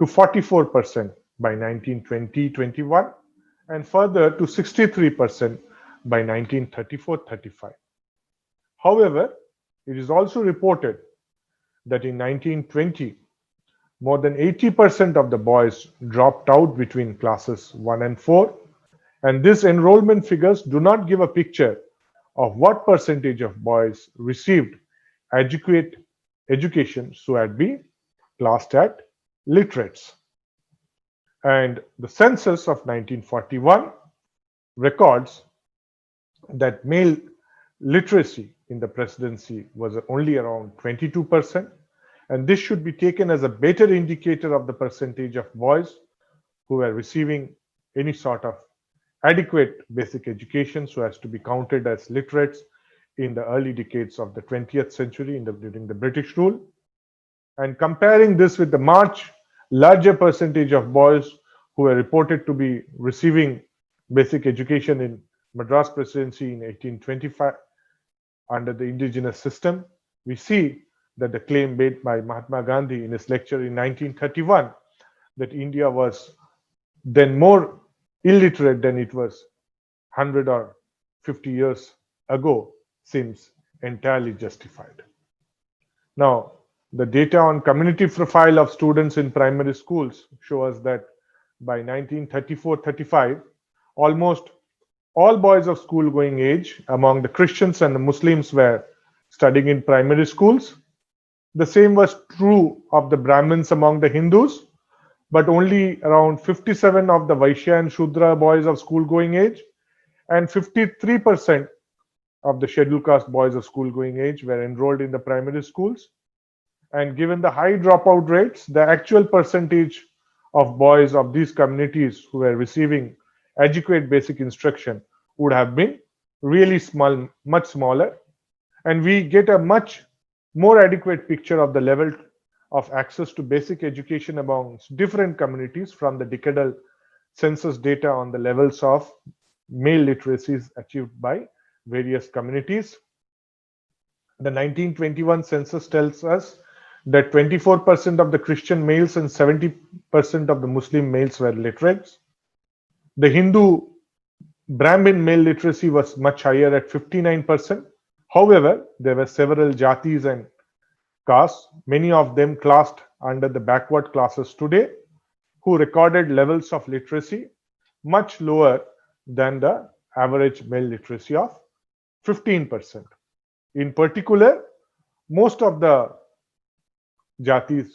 to 44% by 1920-21 and further to 63% by 1934-35. However, it is also reported that in 1920, more than 80% of the boys dropped out between classes 1 and 4, and these enrollment figures do not give a picture of what percentage of boys received adequate education so as to be classed as literates. And the census of 1941 records that male literacy in the presidency was only around 22%, and this should be taken as a better indicator of the percentage of boys who were receiving any sort of adequate basic education so as to be counted as literates in the early decades of the 20th century during the British rule. And comparing this with the much larger percentage of boys who were reported to be receiving basic education in Madras presidency in 1825 under the indigenous system, we see that the claim made by Mahatma Gandhi in his lecture in 1931 that India was then more illiterate than it was 100 or 50 years ago seems entirely justified. Now, the data on community profile of students in primary schools show us that by 1934-35, almost all boys of school-going age among the Christians and the Muslims were studying in primary schools. The same was true of the Brahmins among the Hindus, but only around 57 of the Vaishya and Shudra boys of school-going age and 53% of the scheduled caste boys of school-going age were enrolled in the primary schools. And given the high dropout rates, the actual percentage of boys of these communities who were receiving adequate basic instruction would have been really small, much smaller. And we get a much more adequate picture of the level of access to basic education among different communities from the decadal census data on the levels of male literacies achieved by various communities. The 1921 census tells us that 24% of the Christian males and 70% of the Muslim males were literates. The Hindu Brahmin male literacy was much higher at 59%. However, there were several jatis and castes, many of them classed under the backward classes today, who recorded levels of literacy much lower than the average male literacy of 15%. In particular, most of the jatis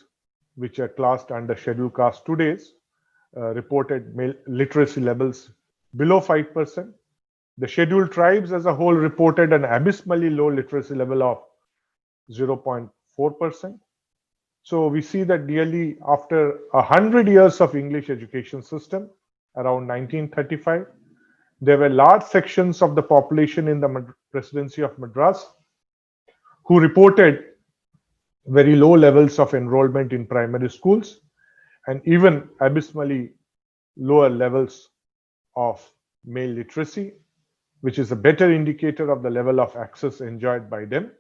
which are classed under scheduled caste today's reported male literacy levels below 5%. The scheduled tribes as a whole reported an abysmally low literacy level of 0.4%. So we see that nearly after 100 years of English education system, around 1935. There were large sections of the population in the presidency of Madras who reported very low levels of enrollment in primary schools and even abysmally lower levels of male literacy, which is a better indicator of the level of access enjoyed by them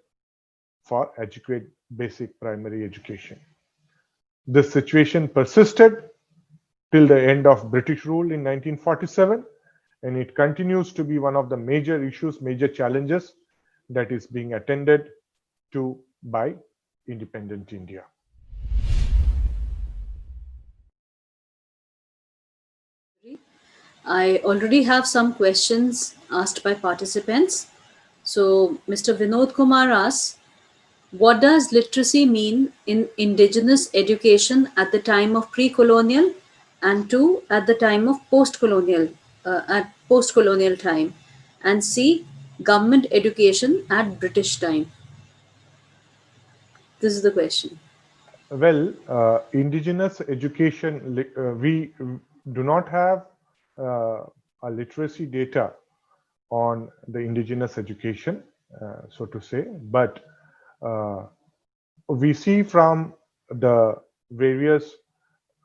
for adequate basic primary education. This situation persisted till the end of British rule in 1947, and it continues to be one of the major issues, major challenges that is being attended to by independent India. I already have some questions asked by participants. So, Mr. Vinod Kumar asks, what does literacy mean in indigenous education at the time of pre-colonial and two at the time of post-colonial at post-colonial time, and C, government education at British time? This is the question. Well, indigenous education, we do not have a literacy data on the indigenous education, so to say, but we see from the various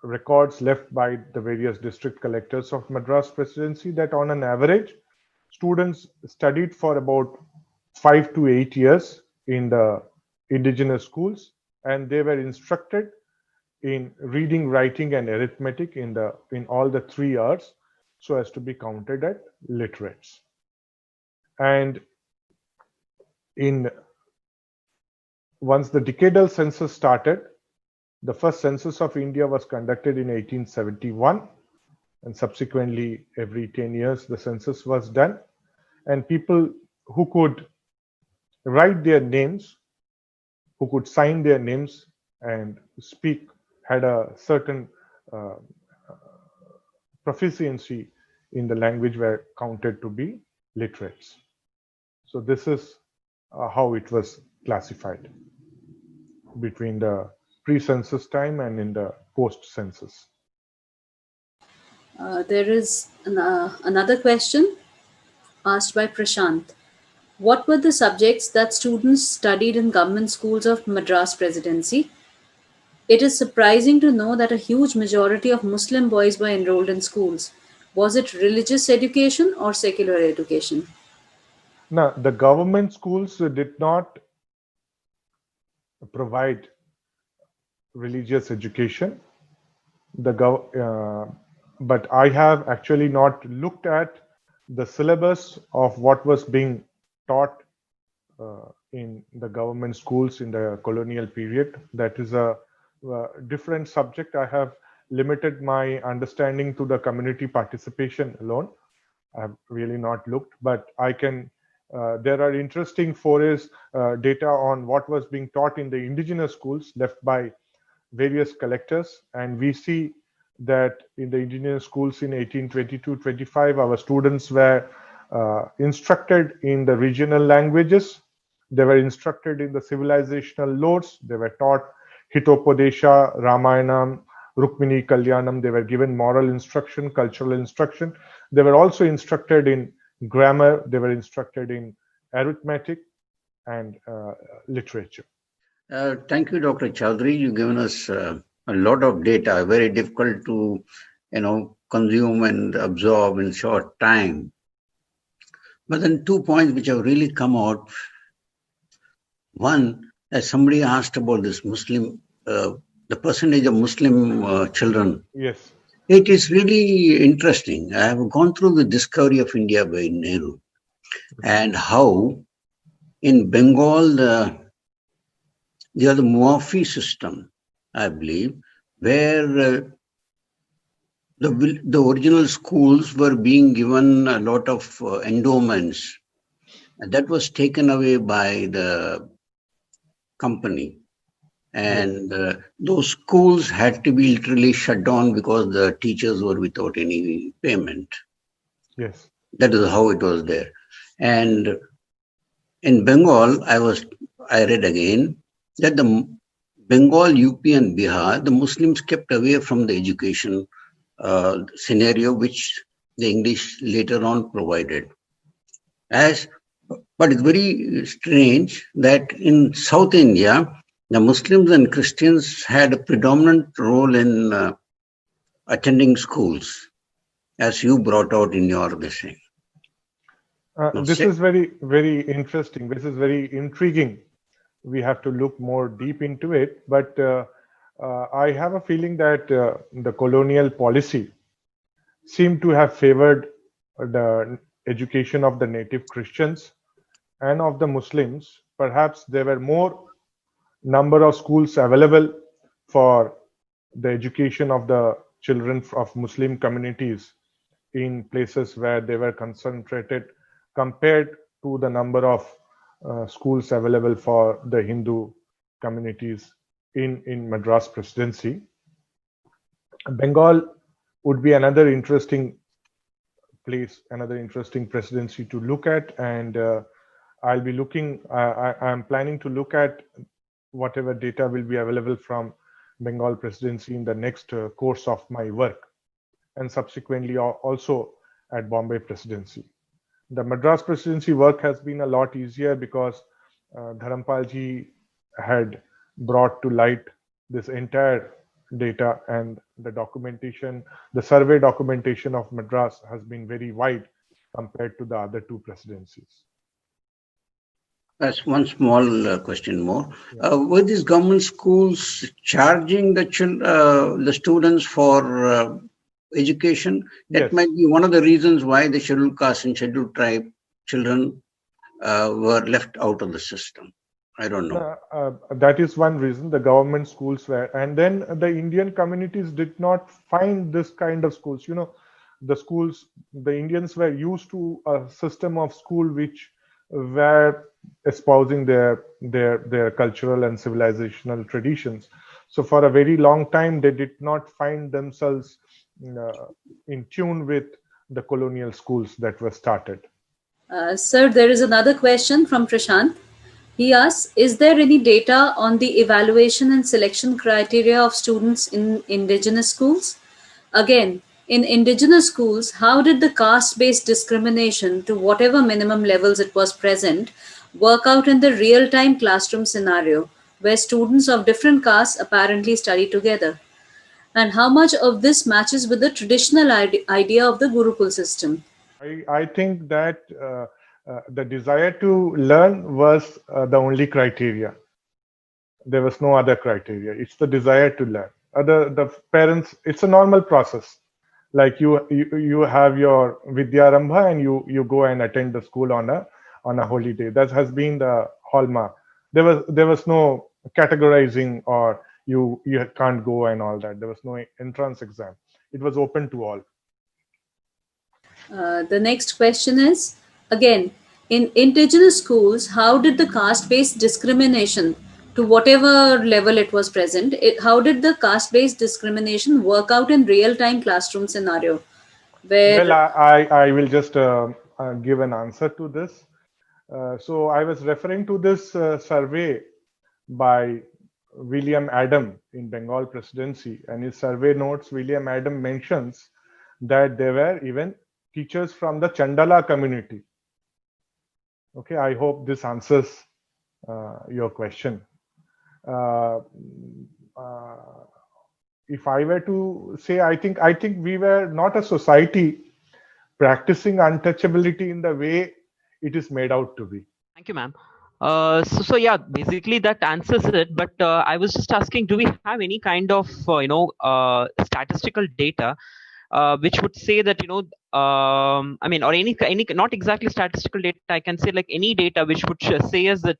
records left by the various district collectors of Madras Presidency that on an average, students studied for about 5 to 8 years in the indigenous schools, and they were instructed in reading, writing, and arithmetic in all the 3 years, so as to be counted as literates. And once the decadal census started, the first census of India was conducted in 1871, and subsequently every 10 years the census was done, and people who could write their names, who could sign their names and speak, had a certain proficiency in the language, were counted to be literates. So this is how it was classified between the pre-census time and in the post-census. There is another question asked by Prashant. What were the subjects that students studied in government schools of Madras Presidency? It is surprising to know that a huge majority of Muslim boys were enrolled in schools. Was it religious education or secular education? Now, the government schools did not provide religious education. But I have actually not looked at the syllabus of what was being taught in the government schools in the colonial period. That is a different subject. I have limited my understanding to the community participation alone. I have really not looked, but I can. There are interesting forays data on what was being taught in the indigenous schools left by various collectors, and we see that in the indigenous schools in 1822-25, our students were instructed in the regional languages. They were instructed in the civilizational lodes. They were taught Hitopadesha, Ramayanam, Rukmini Kalyanam. They were given moral instruction, cultural instruction. They were also instructed in grammar. They were instructed in arithmetic and literature. Thank you, Dr. Chaudhary. You've given us a lot of data, very difficult to, consume and absorb in short time. But then 2 points which have really come out. One, as somebody asked about this Muslim, the percentage of Muslim children. Yes. It is really interesting. I have gone through the Discovery of India by Nehru and how in Bengal, they are the Muafi system, I believe, where the original schools were being given a lot of endowments. And that was taken away by the company. And those schools had to be literally shut down because the teachers were without any payment. Yes. That is how it was there. And in Bengal, I read again that the Bengal, UP and Bihar, the Muslims kept away from the education scenario which the English later on provided. But it's very strange that in South India, the Muslims and Christians had a predominant role in attending schools, as you brought out in your thing. This is very, very interesting. This is very intriguing. We have to look more deep into it. But I have a feeling that the colonial policy seemed to have favored the education of the native Christians and of the Muslims. Perhaps there were more number of schools available for the education of the children of Muslim communities in places where they were concentrated compared to the number of schools available for the Hindu communities in Madras Presidency. Bengal would be another interesting place, another interesting presidency to look at, and I'll be looking. I'm planning to look at whatever data will be available from Bengal Presidency in the next course of my work, and subsequently also at Bombay Presidency. The Madras Presidency work has been a lot easier because Dharampalji had brought to light this entire data, and the documentation, the survey documentation of Madras has been very wide compared to the other two presidencies. That's one small question more. Were these government schools charging the students for education? That Yes. might be one of the reasons why the scheduled caste and scheduled tribe children were left out of the system. I don't know. That is one reason the government schools were, and then the Indian communities did not find this kind of schools. You know, the schools, the Indians were used to a system of school which were espousing their cultural and civilizational traditions. So for a very long time, they did not find themselves in tune with the colonial schools that were started. Sir, there is another question from Prashant. He asks, is there any data on the evaluation and selection criteria of students in indigenous schools? Again, in indigenous schools, how did the caste-based discrimination, to whatever minimum levels it was present, work out in the real-time classroom scenario, where students of different castes apparently study together? And how much of this matches with the traditional idea of the Gurukul system? I think that the desire to learn was the only criteria. There was no other criteria. It's the desire to learn. The parents, it's a normal process. Like you have your Vidyarambha and you go and attend the school on a holy day. That has been the hallmark. There was no categorizing or you can't go and all that. There was no entrance exam. It was open to all. The next question is, again, in indigenous schools, how did the caste-based discrimination, to whatever level it was present, how did the caste-based discrimination work out in real-time classroom scenario? Well, I will just give an answer to this. So I was referring to this survey by William Adam in Bengal Presidency, and his survey notes, William Adam mentions that there were even teachers from the Chandala community. Okay, I hope this answers your question. If I were to say, I think we were not a society practicing untouchability in the way it is made out to be. Thank you, ma'am. So yeah, basically that answers it. But I was just asking, do we have any kind of statistical data which would say that I mean, or any not exactly statistical data, I can say like any data which would say us that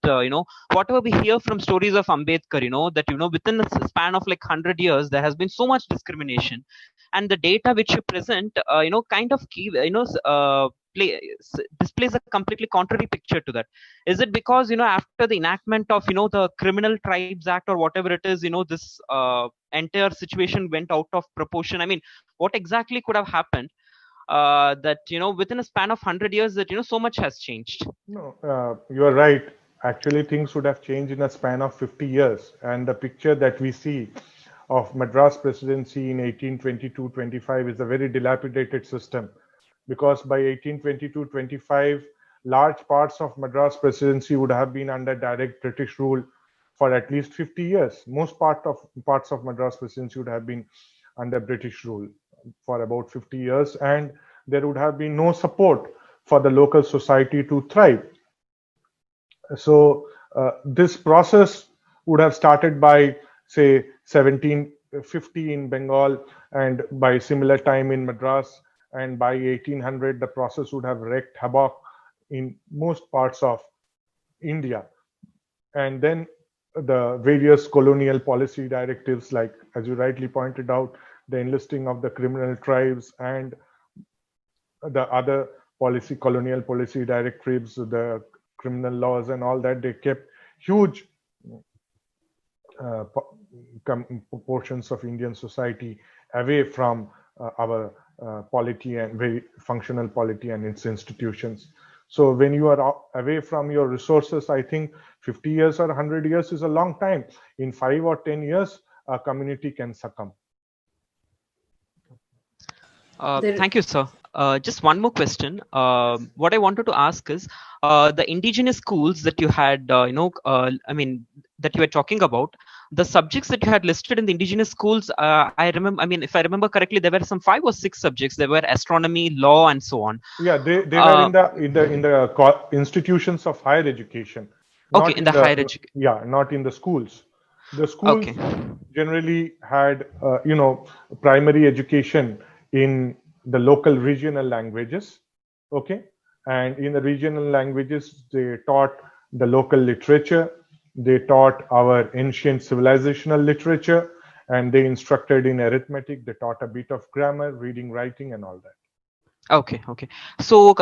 whatever we hear from stories of Ambedkar, that within a span of like 100 years there has been so much discrimination, and the data which you present kind of displays a completely contrary picture to that. Is it because after the enactment of the Criminal Tribes Act or whatever it is, this entire situation went out of proportion? I mean, what exactly could have happened that within a span of 100 years that so much has changed? No, you are right. Actually, things would have changed in a span of 50 years, and the picture that we see of Madras Presidency in 1822-25 is a very dilapidated system, because by 1822-25, large parts of Madras Presidency would have been under direct British rule for at least 50 years. Most parts of Madras Presidency would have been under British rule for about 50 years, and there would have been no support for the local society to thrive. So this process would have started by, say, 1750 in Bengal, and by similar time in Madras, and by 1800 the process would have wreaked havoc in most parts of India. And then the various colonial policy directives, like, as you rightly pointed out, the enlisting of the criminal tribes and the other colonial policy directives, the criminal laws and all that, they kept huge portions of Indian society away from our polity and very functional polity and its institutions. So when you are away from your resources, I think 50 years or 100 years is a long time. In 5 or 10 years, a community can succumb. Thank you, sir. Just one more question. What I wanted to ask is the indigenous schools that you had, that you were talking about, the subjects that you had listed in the indigenous schools. I remember, if I remember correctly, there were some 5 or 6 subjects. There were astronomy, law, and so on. Yeah, they were in the institutions of higher education. Okay, in the higher education. Yeah, not in the schools. The schools generally had, primary education in the local regional languages. Okay, and in the regional languages, they taught the local literature. They taught our ancient civilizational literature, and they instructed in arithmetic. They taught a bit of grammar, reading, writing, and all that. Okay. So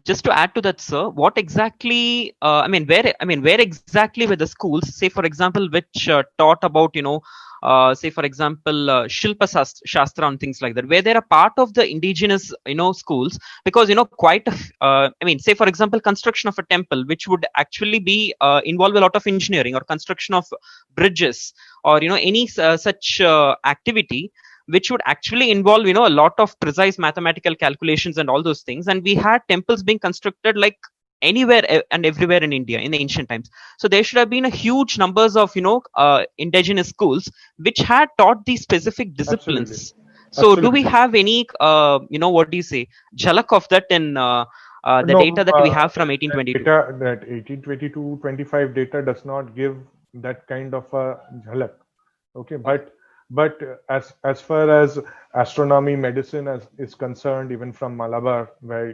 just to add to that, sir, what exactly? Where exactly were the schools? Say, for example, which taught about, say, for example, Shilpa Shastra and things like that, where they're a part of the indigenous, schools, because, quite, say, for example, construction of a temple, which would actually be involve a lot of engineering, or construction of bridges, or, any such activity, which would actually involve, a lot of precise mathematical calculations and all those things. And we had temples being constructed like anywhere and everywhere in India in the ancient times. So there should have been a huge numbers of, indigenous schools which had taught these specific disciplines. Absolutely. So do we have any, what do you say, jhalak of that in the data that we have from 1822? That 1822-25 data does not give that kind of a jhalak. Okay, but as far as astronomy, medicine is concerned, even from Malabar, where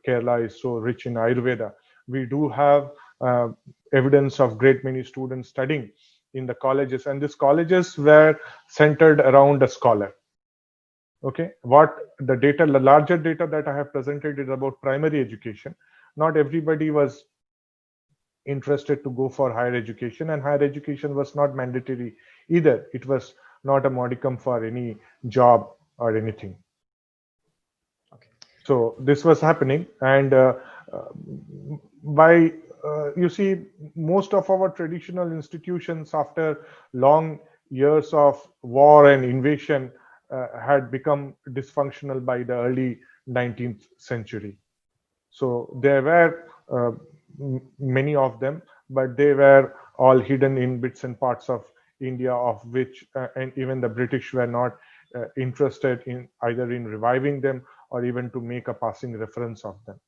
Kerala is so rich in Ayurveda, we do have evidence of great many students studying in the colleges, and these colleges were centered around a scholar. Okay, what the larger data that I have presented is about primary education. Not everybody was interested to go for higher education, and higher education was not mandatory either. It was not a modicum for any job or anything. Okay. So this was happening, and you see, most of our traditional institutions, after long years of war and invasion, had become dysfunctional by the early 19th century. So there were many of them, but they were all hidden in bits and parts of India, of which and even the British were not interested in either in reviving them or even to make a passing reference of them.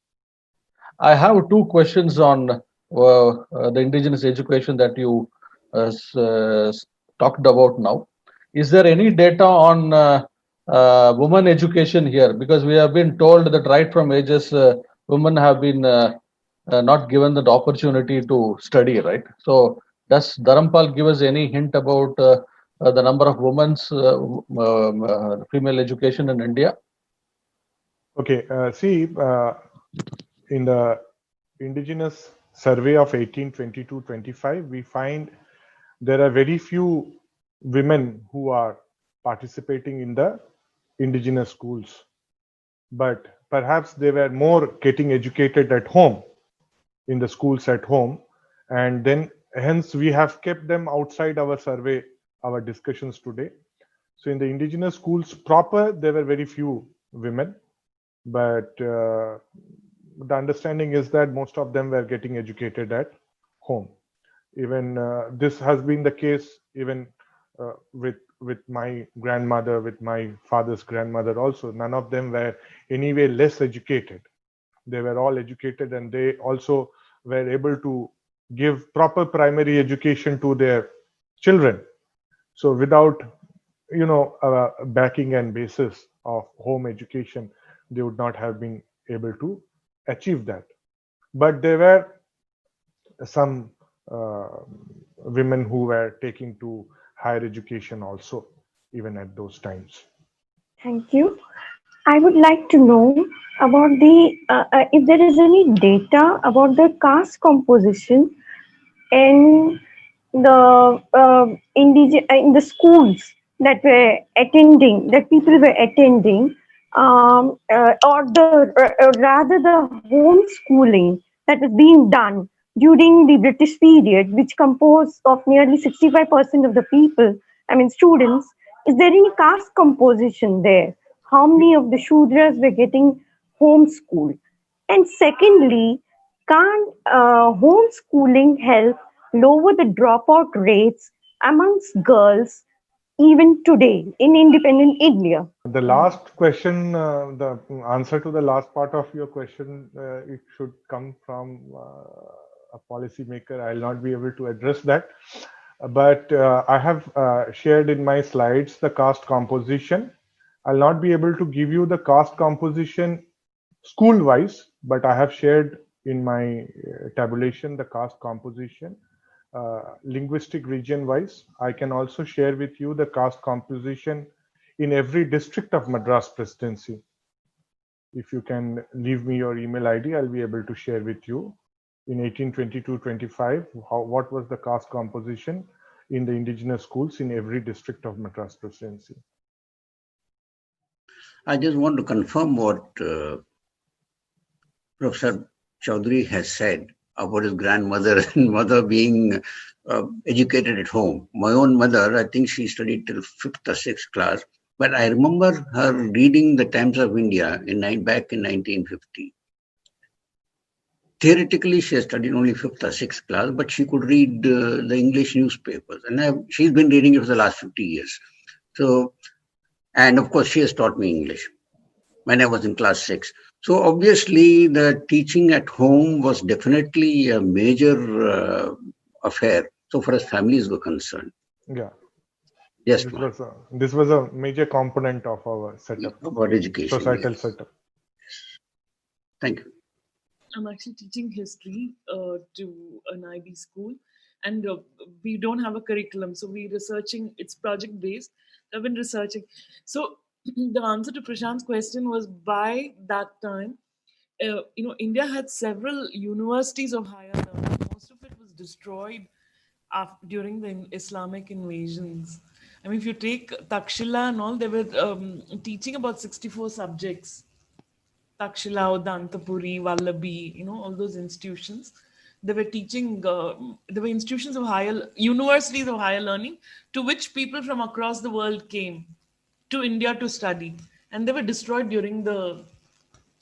I have 2 questions on the indigenous education that you talked about now. Is there any data on women education here? Because we have been told that right from ages, women have been not given the opportunity to study, right? So does Dharampal give us any hint about the number of women's female education in India? Okay, see, in the indigenous survey of 1822-25, we find there are very few women who are participating in the indigenous schools, but perhaps they were more getting educated at home, in the schools at home, and then hence we have kept them outside our survey our discussions today. So in the indigenous schools proper, there were very few women, but the understanding is that most of them were getting educated at home. Even this has been the case even with my grandmother, with my father's grandmother also. None of them were anyway less educated. They were all educated, and they also were able to give proper primary education to their children. So without backing and basis of home education, they would not have been able to achieve that. But there were some women who were taking to higher education also, even at those times. Thank you. I would like to know about the if there is any data about the caste composition in the in the schools that were attending, that people were attending, or rather the homeschooling that was being done during the British period, which composed of nearly 65% of the people, I mean students. Is there any caste composition there? How many of the Shudras were getting homeschooled? And secondly, can homeschooling help lower the dropout rates amongst girls even today in independent India? The last question, the answer to the last part of your question, it should come from a policymaker. I'll not be able to address that. But I have shared in my slides the caste composition. I'll not be able to give you the caste composition school-wise, but I have shared in my tabulation the caste composition linguistic region-wise. I can also share with you the caste composition in every district of Madras Presidency. If you can leave me your email ID, I'll be able to share with you in 1822-25 what was the caste composition in the indigenous schools in every district of Madras Presidency. I just want to confirm what Professor Chaudhary has said about his grandmother and mother being educated at home. My own mother, I think she studied till 5th or 6th class, but I remember her reading the Times of India back in 1950. Theoretically, she has studied only 5th or 6th class, but she could read the English newspapers, and she's been reading it for the last 50 years. So, and of course, she has taught me English when I was in class 6. So obviously, the teaching at home was definitely a major affair, so far as families were concerned. Yeah. Yes, this was a major component of our setup, about education, societal setup. Thank you. I'm actually teaching history to an IB school, and we don't have a curriculum, so we're researching. It's project based. I've been researching. So the answer to Prashant's question was, by that time, India had several universities of higher learning. Most of it was destroyed during the Islamic invasions. I mean, if you take Takshila and all, they were teaching about 64 subjects. Takshila, Udantapuri, Vallabhi, all those institutions. They were teaching, there were institutions of universities of higher learning to which people from across the world came to India to study. And they were destroyed during the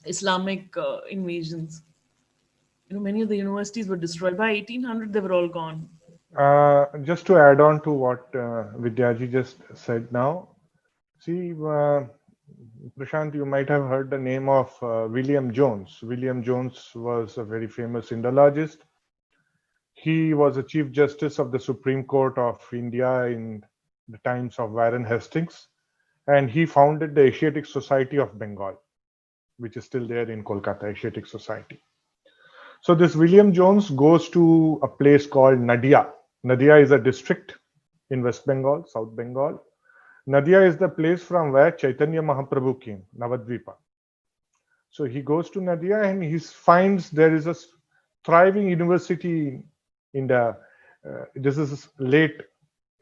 Islamic invasions. Many of the universities were destroyed. By 1800, they were all gone. Just to add on to what Vidyaji just said now, see, Prashant, you might have heard the name of William Jones. William Jones was a very famous Indologist. He was a Chief Justice of the Supreme Court of India in the times of Warren Hastings, and he founded the Asiatic Society of Bengal, which is still there in Kolkata, Asiatic Society. So this William Jones goes to a place called Nadia. Nadia is a district in West Bengal, South Bengal. Nadia is the place from where Chaitanya Mahaprabhu came, Navadvipa. So he goes to Nadia and he finds there is a thriving university in the, this is late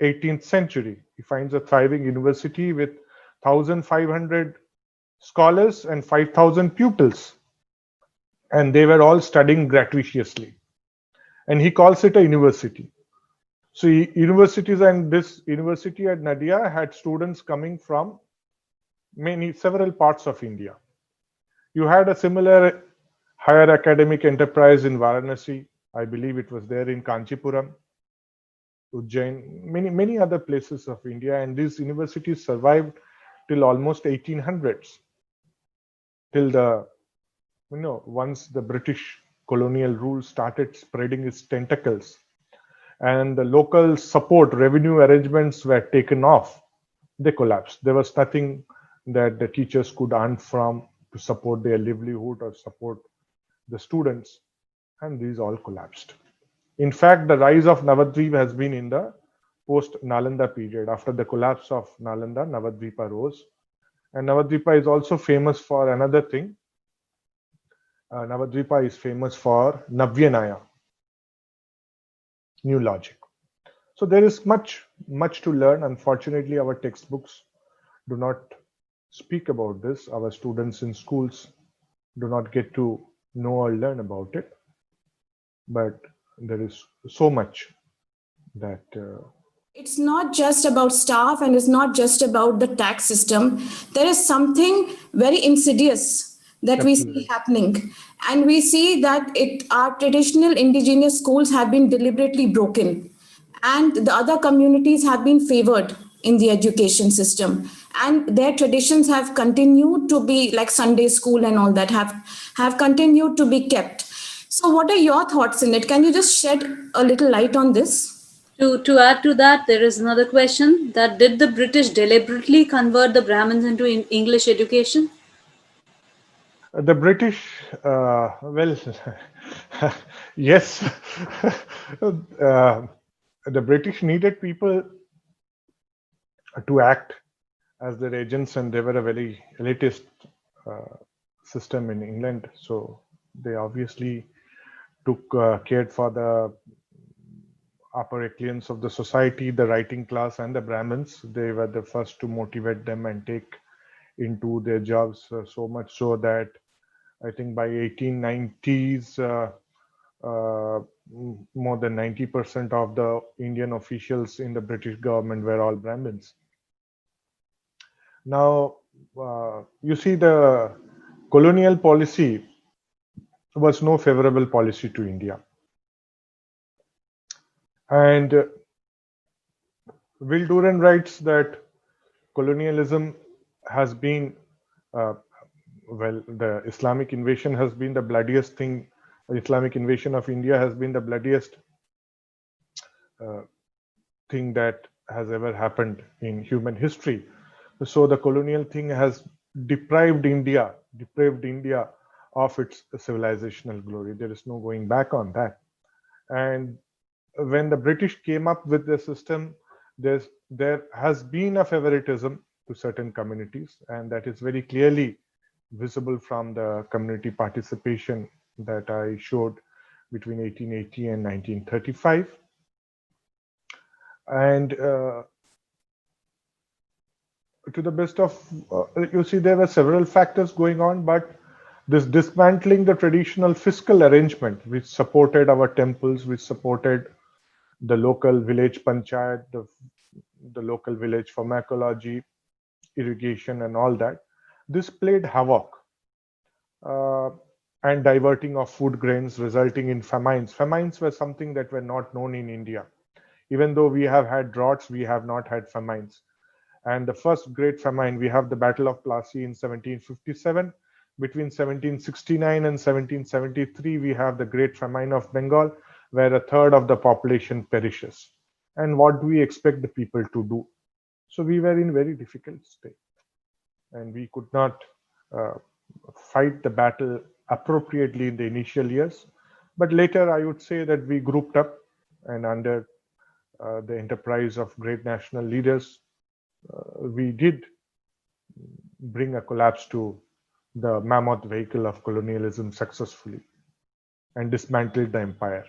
18th century. He finds a thriving university with 1,500 scholars and 5,000 pupils. And they were all studying gratuitously. And he calls it a university. So universities, and this university at Nadia had students coming from several parts of India. You had a similar higher academic enterprise in Varanasi. I believe it was there in Kanchipuram, Ujjain, many other places of India, and these universities survived till almost 1800s, till the once the British colonial rule started spreading its tentacles, and the local support revenue arrangements were taken off, they collapsed. There was nothing that the teachers could earn from to support their livelihood or support the students, and these all collapsed. In fact, the rise of Navadvip has been in the post-Nalanda period. After the collapse of Nalanda, Navadvipa rose. And Navadvipa is also famous for another thing. Navadvipa is famous for Navyanaya, new logic. So there is much to learn. Unfortunately, our textbooks do not speak about this. Our students in schools do not get to know or learn about it. But there is so much that it's not just about staff, and it's not just about the tax system. There is something very insidious that we see happening, and we see that our traditional indigenous schools have been deliberately broken, and the other communities have been favored in the education system, and their traditions have continued to be, like Sunday school and all that, have continued to be kept. So what are your thoughts in it? Can you just shed a little light on this? To add to that, there is another question: that did the British deliberately convert the Brahmins into English education? The British, well, yes, the British needed people to act as their agents, and they were a very elitist system in England. So they obviously cared for the upper echelons of the society, the writing class, and the Brahmins. They were the first to motivate them and take into their jobs, so much so that I think by 1890s, more than 90% of the Indian officials in the British government were all Brahmins. Now, you see, the colonial policy was no favorable policy to India. And Will Duran writes that colonialism has been, the Islamic invasion has been the bloodiest thing. The Islamic invasion of India has been the bloodiest thing that has ever happened in human history. So the colonial thing has deprived India of its civilizational glory. There is no going back on that. And when the British came up with the system, there has been a favoritism to certain communities, and that is very clearly visible from the community participation that I showed between 1880 and 1935. And to the best of, you see, there were several factors going on, but this dismantling the traditional fiscal arrangement, which supported our temples, which supported the local village panchayat, the local village pharmacology, irrigation, and all that, this played havoc and diverting of food grains, resulting in famines. Famines were something that were not known in India. Even though we have had droughts, we have not had famines. And the first great famine, we have the Battle of Plassey in 1757. Between 1769 and 1773, we have the Great Famine of Bengal, where a third of the population perishes. And what do we expect the people to do? So we were in very difficult state, and we could not fight the battle appropriately in the initial years. But later, I would say that we grouped up, and under the enterprise of great national leaders, we did bring a collapse to the mammoth vehicle of colonialism successfully and dismantled the empire.